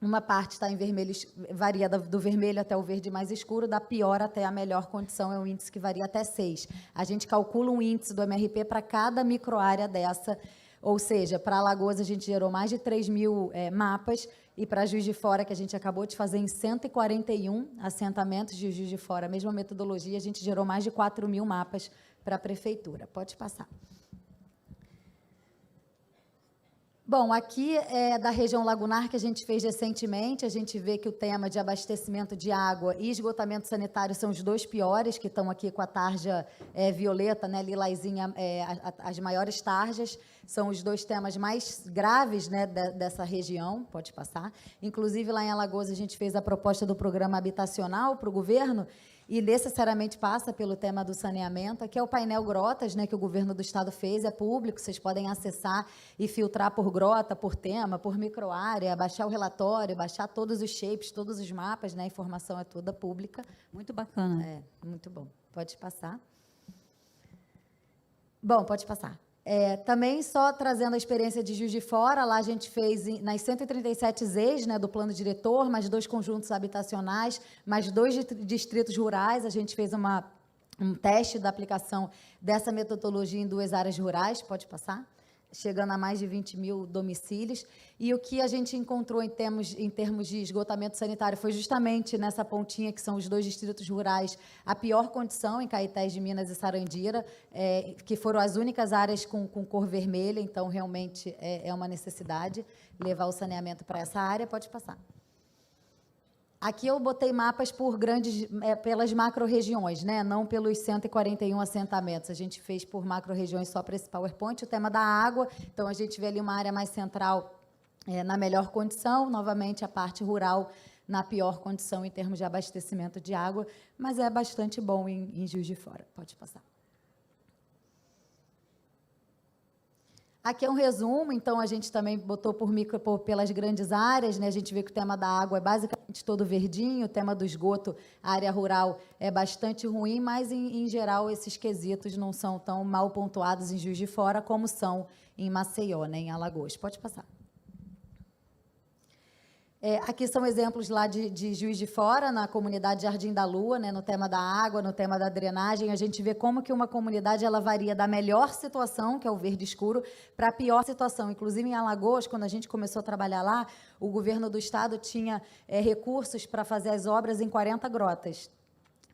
uma parte está em vermelho, varia do vermelho até o verde mais escuro, da pior até a melhor condição, é um índice que varia até 6. A gente calcula um índice do MRP para cada microárea dessa, ou seja, para Alagoas a gente gerou mais de 3 mil mapas, e para Juiz de Fora, que a gente acabou de fazer em 141 assentamentos de Juiz de Fora, a mesma metodologia, a gente gerou mais de 4 mil mapas para a prefeitura. Pode passar. Bom, aqui é da região lagunar, que a gente fez recentemente. A gente vê que o tema de abastecimento de água e esgotamento sanitário são os dois piores, que estão aqui com a tarja violeta, né, lilazinha, as maiores tarjas. São os dois temas mais graves, né, dessa região. Pode passar. Inclusive, lá em Alagoas, a gente fez a proposta do programa habitacional para o governo, e necessariamente passa pelo tema do saneamento. Aqui é o painel Grotas, né, que o governo do estado fez, é público, vocês podem acessar e filtrar por grota, por tema, por microárea, baixar o relatório, baixar todos os shapes, todos os mapas, né, a informação é toda pública. Muito bacana. É, muito bom. Pode passar. Bom, pode passar. Também só trazendo a experiência de Juiz de Fora, lá a gente fez nas 137 Zs, né, do plano diretor, mais 2 conjuntos habitacionais, mais 2 distritos rurais, a gente fez um teste da aplicação dessa metodologia em 2 áreas rurais, pode passar, chegando a mais de 20 mil domicílios, e o que a gente encontrou em termos de esgotamento sanitário foi justamente nessa pontinha, que são os 2 distritos rurais, a pior condição, em Caetés de Minas e Sarandira, que foram as únicas áreas com cor vermelha, então, realmente, é uma necessidade levar o saneamento para essa área. Pode passar. Aqui eu botei mapas por pelas macro-regiões, né? Não pelos 141 assentamentos. A gente fez por macro-regiões só para esse PowerPoint. O tema da água, então a gente vê ali uma área mais central na melhor condição, novamente a parte rural na pior condição em termos de abastecimento de água, mas é bastante bom em Juiz de Fora. Pode passar. Aqui é um resumo, então a gente também botou pelas grandes áreas, né? A gente vê que o tema da água é basicamente todo verdinho, o tema do esgoto, a área rural é bastante ruim, mas, em geral, esses quesitos não são tão mal pontuados em Juiz de Fora como são em Maceió, né, em Alagoas. Pode passar. Aqui são exemplos lá de Juiz de Fora, na comunidade Jardim da Lua, né, no tema da água, no tema da drenagem. A gente vê como que uma comunidade ela varia da melhor situação, que é o verde escuro, para a pior situação. Inclusive, em Alagoas, quando a gente começou a trabalhar lá, o governo do estado tinha recursos para fazer as obras em 40 grotas.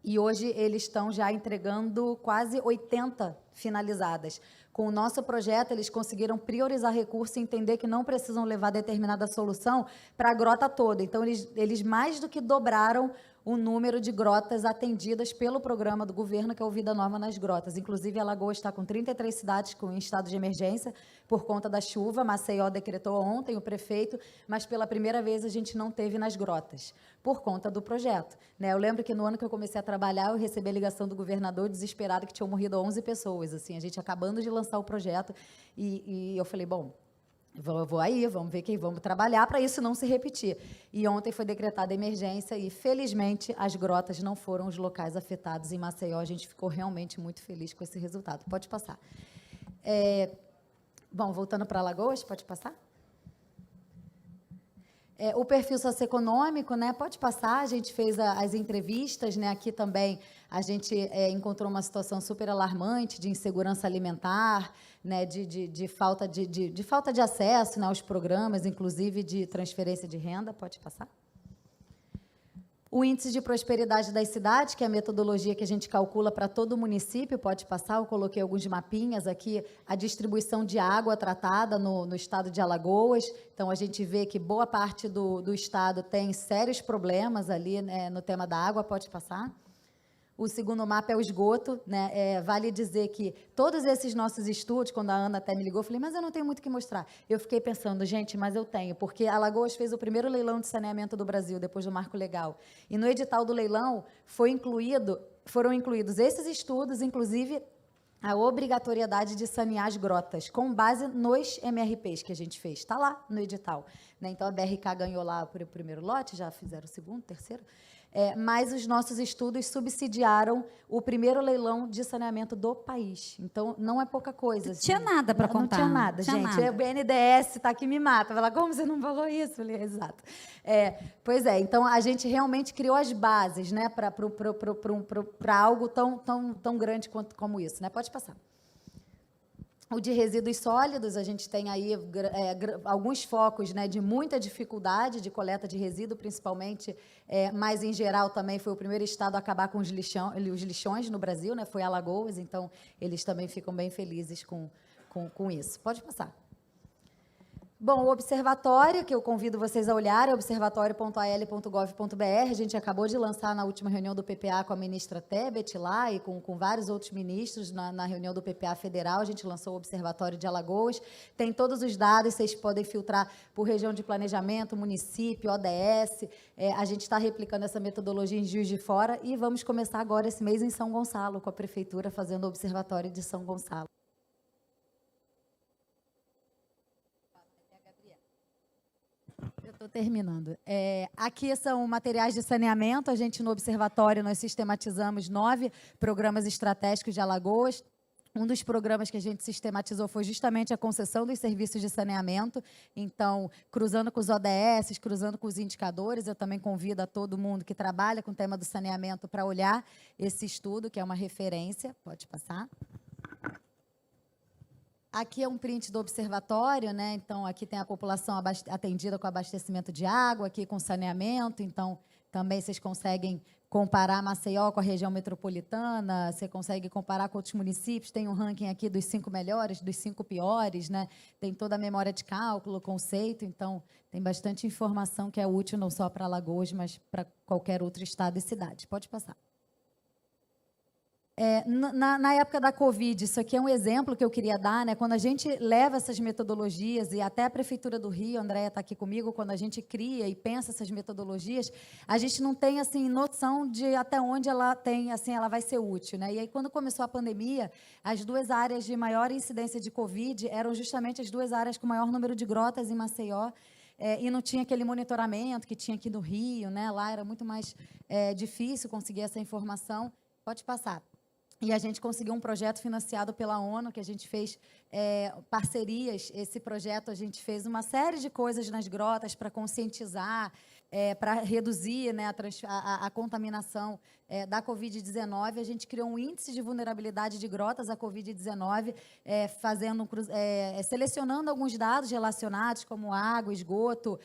E hoje eles estão já entregando quase 80 finalizadas. Com o nosso projeto, eles conseguiram priorizar recursos e entender que não precisam levar determinada solução para a grota toda. Então, eles mais do que dobraram o número de grotas atendidas pelo programa do governo, que é o Vida Nova nas Grotas. Inclusive, Alagoas está com 33 cidades em estado de emergência por conta da chuva. Maceió decretou ontem, o prefeito, mas pela primeira vez a gente não teve nas grotas, por conta do projeto, né? Eu lembro que no ano que eu comecei a trabalhar, eu recebi a ligação do governador desesperado que tinham morrido 11 pessoas, assim, a gente acabando de lançar o projeto, e eu falei, bom, vou aí, vamos ver vamos trabalhar para isso não se repetir. E ontem foi decretada emergência e, felizmente, as grotas não foram os locais afetados em Maceió. A gente ficou realmente muito feliz com esse resultado. Pode passar. Bom, voltando para Alagoas, pode passar? O perfil socioeconômico, né? Pode passar, a gente fez as entrevistas, né? Aqui também a gente encontrou uma situação super alarmante de insegurança alimentar, né? De falta de acesso, né, aos programas, inclusive de transferência de renda. Pode passar. O índice de prosperidade das cidades, que é a metodologia que a gente calcula para todo o município, pode passar, eu coloquei alguns mapinhas aqui, a distribuição de água tratada no estado de Alagoas. Então, a gente vê que boa parte do estado tem sérios problemas ali, né, no tema da água. Pode passar. O segundo mapa é o esgoto, né? Vale dizer que todos esses nossos estudos, quando a Ana até me ligou, eu falei, mas eu não tenho muito o que mostrar. Eu fiquei pensando, gente, mas eu tenho, porque Alagoas fez o primeiro leilão de saneamento do Brasil, depois do Marco Legal. E no edital do leilão foram incluídos esses estudos, inclusive a obrigatoriedade de sanear as grotas, com base nos MRPs que a gente fez. Está lá no edital, né? Então, a BRK ganhou lá o primeiro lote, já fizeram o segundo, terceiro. Mas os nossos estudos subsidiaram o primeiro leilão de saneamento do país. Então, não é pouca coisa. Assim. Tinha nada para contar. Não tinha nada, gente. Nada. O BNDES está aqui me mata. Vai lá, como você não falou isso? Eu falei, exato. Pois é, então, a gente realmente criou as bases, né, para algo tão grande como isso. Né? Pode passar. O de resíduos sólidos, a gente tem aí alguns focos, né, de muita dificuldade de coleta de resíduo, principalmente, mas, em geral, também foi o primeiro estado a acabar com os lixões no Brasil, né, foi Alagoas, então eles também ficam bem felizes com isso. Pode passar. Bom, o observatório, que eu convido vocês a olhar, é observatório.al.gov.br. A gente acabou de lançar na última reunião do PPA com a ministra Tebet lá e com vários outros ministros na reunião do PPA federal. A gente lançou o Observatório de Alagoas. Tem todos os dados, vocês podem filtrar por região de planejamento, município, ODS. A gente está replicando essa metodologia em Juiz de Fora e vamos começar agora esse mês em São Gonçalo, com a Prefeitura fazendo o Observatório de São Gonçalo. Eu estou terminando. Aqui são materiais de saneamento. A gente, no Observatório, nós sistematizamos 9 programas estratégicos de Alagoas. Um dos programas que a gente sistematizou foi justamente a concessão dos serviços de saneamento. Então, cruzando com os ODS, cruzando com os indicadores, eu também convido a todo mundo que trabalha com o tema do saneamento para olhar esse estudo, que é uma referência. Pode passar. Aqui é um print do observatório, né? Então, aqui tem a população atendida com abastecimento de água, aqui com saneamento. Então, também vocês conseguem comparar Maceió com a região metropolitana, você consegue comparar com outros municípios. Tem um ranking aqui dos 5 melhores, dos 5 piores, né? Tem toda a memória de cálculo, conceito. Então, tem bastante informação que é útil não só para Alagoas, mas para qualquer outro estado e cidade. Pode passar. Na época da Covid, isso aqui é um exemplo que eu queria dar, né? Quando a gente leva essas metodologias, e até a Prefeitura do Rio, a Andréia está aqui comigo, quando a gente cria e pensa essas metodologias, a gente não tem assim, noção de até onde ela tem, assim, ela vai ser útil, né? E aí, quando começou a pandemia, as 2 áreas de maior incidência de Covid eram justamente as 2 áreas com maior número de grotas em Maceió. E não tinha aquele monitoramento que tinha aqui no Rio, né? Lá era muito mais difícil conseguir essa informação. Pode passar. E a gente conseguiu um projeto financiado pela ONU, que a gente fez parcerias. Esse projeto, a gente fez uma série de coisas nas grotas para conscientizar, para reduzir, né, a contaminação da Covid-19. A gente criou um índice de vulnerabilidade de grotas à Covid-19, selecionando alguns dados relacionados, como água, esgoto,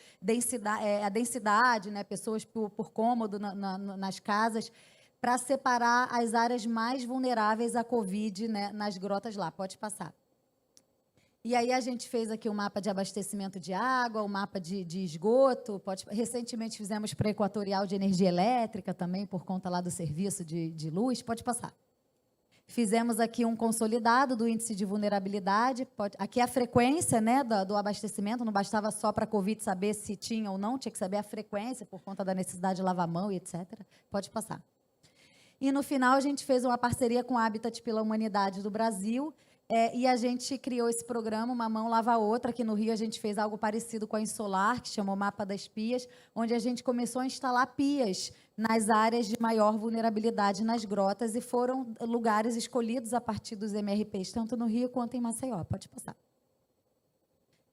a densidade, né, pessoas por cômodo nas casas, para separar as áreas mais vulneráveis à Covid, né, nas grotas lá. Pode passar. E aí a gente fez aqui um mapa de abastecimento de água, um mapa de esgoto. Recentemente fizemos pré-equatorial de energia elétrica também, por conta lá do serviço de luz. Pode passar. Fizemos aqui um consolidado do índice de vulnerabilidade. Aqui a frequência, né, do abastecimento. Não bastava só para a Covid saber se tinha ou não, tinha que saber a frequência, por conta da necessidade de lavar a mão e etc. Pode passar. E, no final, a gente fez uma parceria com o Habitat pela Humanidade do Brasil, e a gente criou esse programa, Uma Mão Lava a Outra. Aqui no Rio, a gente fez algo parecido com a Insolar, que chamou Mapa das Pias, onde a gente começou a instalar pias nas áreas de maior vulnerabilidade nas grotas, e foram lugares escolhidos a partir dos MRPs, tanto no Rio quanto em Maceió. Pode passar.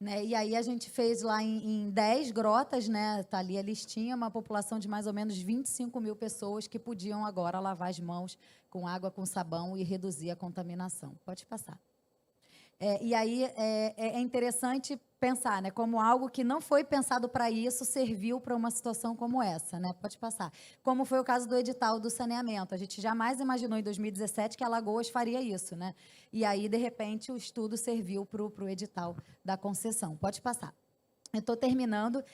Né? E aí a gente fez lá em 10 grotas, né? Está ali a listinha, uma população de mais ou menos 25 mil pessoas que podiam agora lavar as mãos com água, com sabão e reduzir a contaminação. Pode passar. E aí é interessante pensar, né, como algo que não foi pensado para isso serviu para uma situação como essa, né? Pode passar. Como foi o caso do edital do saneamento. A gente jamais imaginou em 2017 que Alagoas faria isso, né? E aí, de repente, o estudo serviu para o edital da concessão. Pode passar. Eu estou terminando.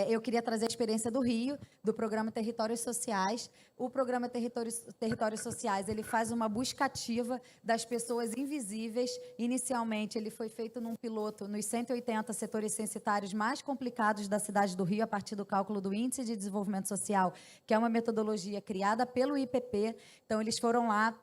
Eu queria trazer a experiência do Rio, do programa Territórios Sociais. O programa Territórios Sociais, ele faz uma busca ativa das pessoas invisíveis. Inicialmente, ele foi feito num piloto nos 180 setores censitários mais complicados da cidade do Rio, a partir do cálculo do Índice de Desenvolvimento Social, que é uma metodologia criada pelo IPP. Então, eles foram lá,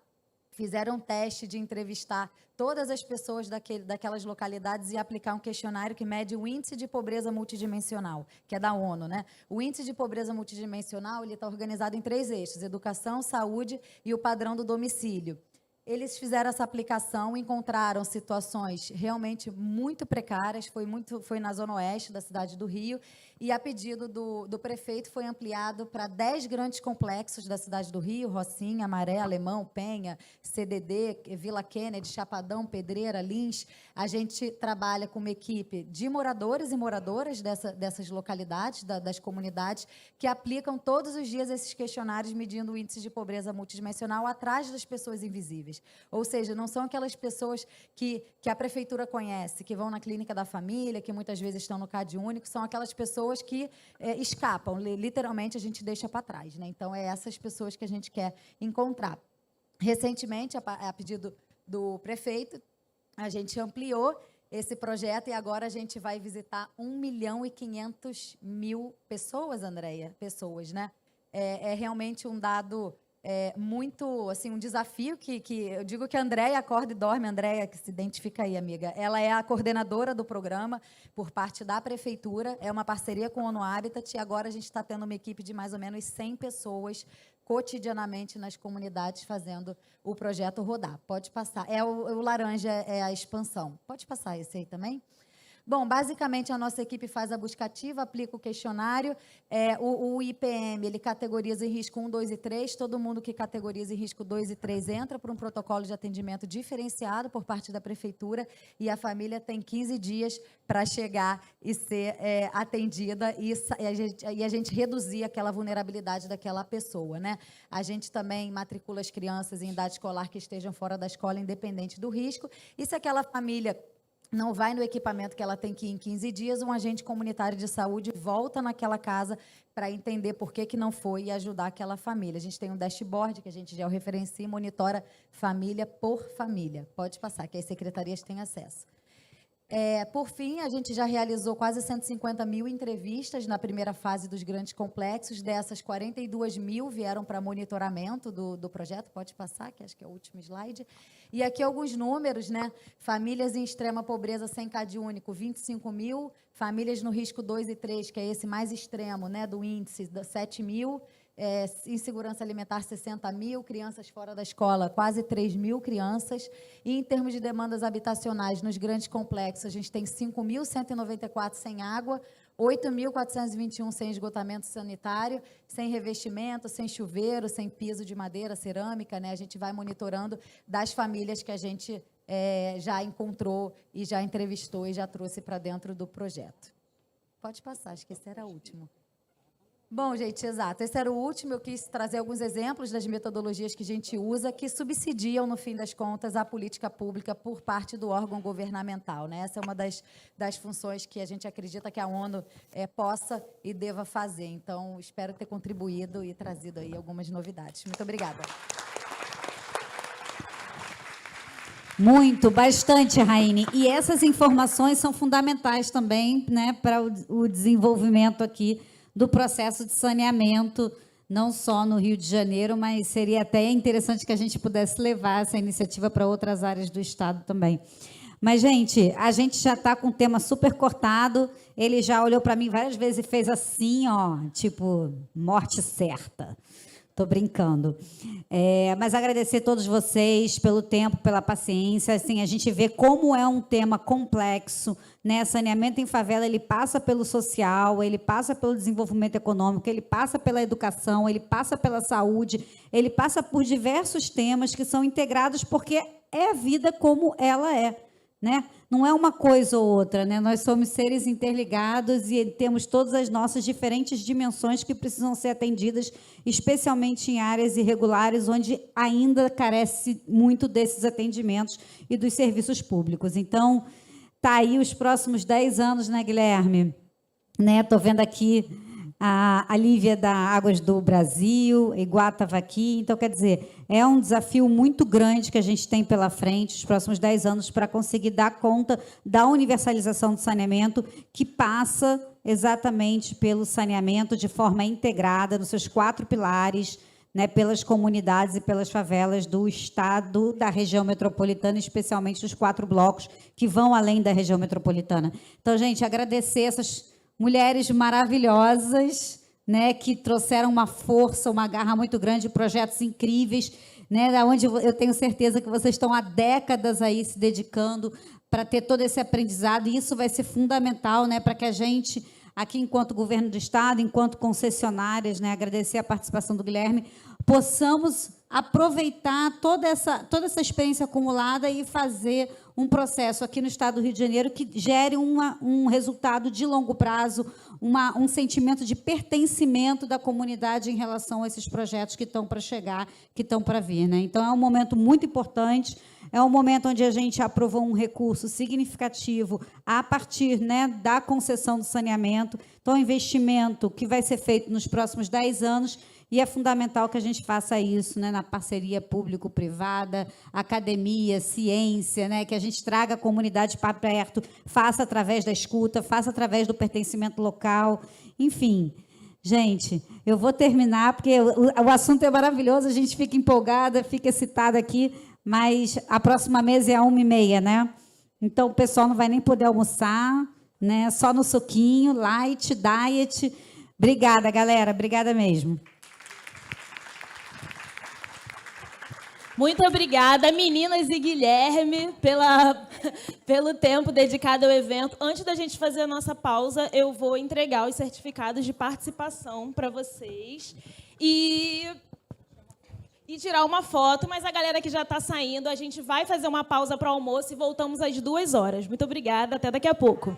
fizeram um teste de entrevistar todas as pessoas daquelas localidades e aplicar um questionário que mede o índice de pobreza multidimensional, que é da ONU, né? O índice de pobreza multidimensional, ele está organizado em 3 eixos: educação, saúde e o padrão do domicílio. Eles fizeram essa aplicação, encontraram situações realmente muito precárias, foi na zona oeste da cidade do Rio, e a pedido do prefeito foi ampliado para 10 grandes complexos da cidade do Rio: Rocinha, Maré, Alemão, Penha, CDD, Vila Kennedy, Chapadão, Pedreira, Lins. A gente trabalha com uma equipe de moradores e moradoras dessas localidades, das comunidades, que aplicam todos os dias esses questionários medindo o índice de pobreza multidimensional atrás das pessoas invisíveis. mulheres. Ou seja, não são aquelas pessoas que a prefeitura conhece, que vão na clínica da família, que muitas vezes estão no CAD único, são aquelas pessoas que escapam, literalmente a gente deixa para trás, né? Então, é essas pessoas que a gente quer encontrar. Recentemente, a pedido do prefeito, a gente ampliou esse projeto e agora a gente vai visitar 1.500.000 pessoas, Andréia, pessoas, né? É realmente um dado muito, assim, um desafio que eu digo que a Andréia acorda e dorme. Andréia, que se identifica aí, amiga, ela é a coordenadora do programa por parte da prefeitura, é uma parceria com o ONU Habitat, e agora a gente está tendo uma equipe de mais ou menos 100 pessoas cotidianamente nas comunidades fazendo o projeto rodar. Pode passar. O laranja é a expansão. Pode passar esse aí também? Bom, basicamente, a nossa equipe faz a busca ativa, aplica o questionário. O IPM, ele categoriza em risco 1, 2 e 3. Todo mundo que categoriza em risco 2 e 3 entra para um protocolo de atendimento diferenciado por parte da prefeitura, e a família tem 15 dias para chegar e ser atendida e a gente reduzir aquela vulnerabilidade daquela pessoa, né? A gente também matricula as crianças em idade escolar que estejam fora da escola, independente do risco. E se aquela família não vai no equipamento que ela tem que ir em 15 dias, um agente comunitário de saúde volta naquela casa para entender por que não foi e ajudar aquela família. A gente tem um dashboard que a gente já referencia e monitora família por família. Pode passar, que as secretarias têm acesso. Por fim, a gente já realizou quase 150.000 entrevistas na primeira fase dos grandes complexos. Dessas, 42.000 vieram para monitoramento do projeto. Pode passar, que acho que é o último slide. E aqui alguns números, né? Famílias em extrema pobreza sem CAD único, 25.000. Famílias no risco 2 e 3, que é esse mais extremo, né, do índice, 7.000. Insegurança alimentar, 60.000, crianças fora da escola, quase 3.000 crianças. E, em termos de demandas habitacionais, nos grandes complexos, a gente tem 5.194 sem água, 8.421 sem esgotamento sanitário, sem revestimento, sem chuveiro, sem piso de madeira, cerâmica, né? A gente vai monitorando das famílias que a gente já encontrou e já entrevistou e já trouxe para dentro do projeto. Pode passar, acho que esse era o último. Bom, gente, exato. Esse era o último. Eu quis trazer alguns exemplos das metodologias que a gente usa que subsidiam, no fim das contas, a política pública por parte do órgão governamental, né? Essa é uma das funções que a gente acredita que a ONU possa e deva fazer. Então, espero ter contribuído e trazido aí algumas novidades. Muito obrigada. Muito, bastante, Raine. E essas informações são fundamentais também, né, para o desenvolvimento aqui do processo de saneamento, não só no Rio de Janeiro, mas seria até interessante que a gente pudesse levar essa iniciativa para outras áreas do Estado também. Mas, gente, a gente já está com o tema super cortado, ele já olhou para mim várias vezes e fez assim, ó, tipo, morte certa. Estou brincando. Mas agradecer a todos vocês pelo tempo, pela paciência. Assim, a gente vê como é um tema complexo, né? Saneamento em favela, ele passa pelo social, ele passa pelo desenvolvimento econômico, ele passa pela educação, ele passa pela saúde, ele passa por diversos temas que são integrados porque é a vida como ela é, né? Não é uma coisa ou outra, né? Nós somos seres interligados e temos todas as nossas diferentes dimensões que precisam ser atendidas, especialmente em áreas irregulares, onde ainda carece muito desses atendimentos e dos serviços públicos. Então, tá aí os próximos 10 anos, né, Guilherme? Né? Tô vendo aqui a Lívia da Águas do Brasil, Iguata estava aqui. Então, quer dizer, é um desafio muito grande que a gente tem pela frente, os próximos 10 anos, para conseguir dar conta da universalização do saneamento, que passa exatamente pelo saneamento de forma integrada, nos seus 4 pilares, né, pelas comunidades e pelas favelas do Estado, da região metropolitana, especialmente dos 4 blocos que vão além da região metropolitana. Então, gente, agradecer essas mulheres maravilhosas, né, que trouxeram uma força, uma garra muito grande, projetos incríveis, né, da onde eu tenho certeza que vocês estão há décadas aí se dedicando para ter todo esse aprendizado, e isso vai ser fundamental, né, para que a gente, aqui enquanto governo do Estado, enquanto concessionárias, né, agradecer a participação do Guilherme, possamos aproveitar toda essa experiência acumulada e fazer um processo aqui no Estado do Rio de Janeiro que gere um resultado de longo prazo, um sentimento de pertencimento da comunidade em relação a esses projetos que estão para chegar, que estão para vir, né? Então, é um momento muito importante, é um momento onde a gente aprovou um recurso significativo a partir, né, da concessão do saneamento. Então, investimento que vai ser feito nos próximos 10 anos, e é fundamental que a gente faça isso, né, na parceria público-privada, academia, ciência, né, que a gente traga a comunidade para perto, faça através da escuta, faça através do pertencimento local, enfim. Gente, eu vou terminar, porque o assunto é maravilhoso, a gente fica empolgada, fica excitada aqui, mas a próxima mesa é 13h30, né? Então, o pessoal não vai nem poder almoçar, né? Só no suquinho, light, diet. Obrigada, galera, obrigada mesmo. Muito obrigada, meninas e Guilherme, pelo tempo dedicado ao evento. Antes da gente fazer a nossa pausa, eu vou entregar os certificados de participação para vocês e tirar uma foto, mas a galera que já está saindo, a gente vai fazer uma pausa para o almoço e voltamos às 2 horas. Muito obrigada, até daqui a pouco.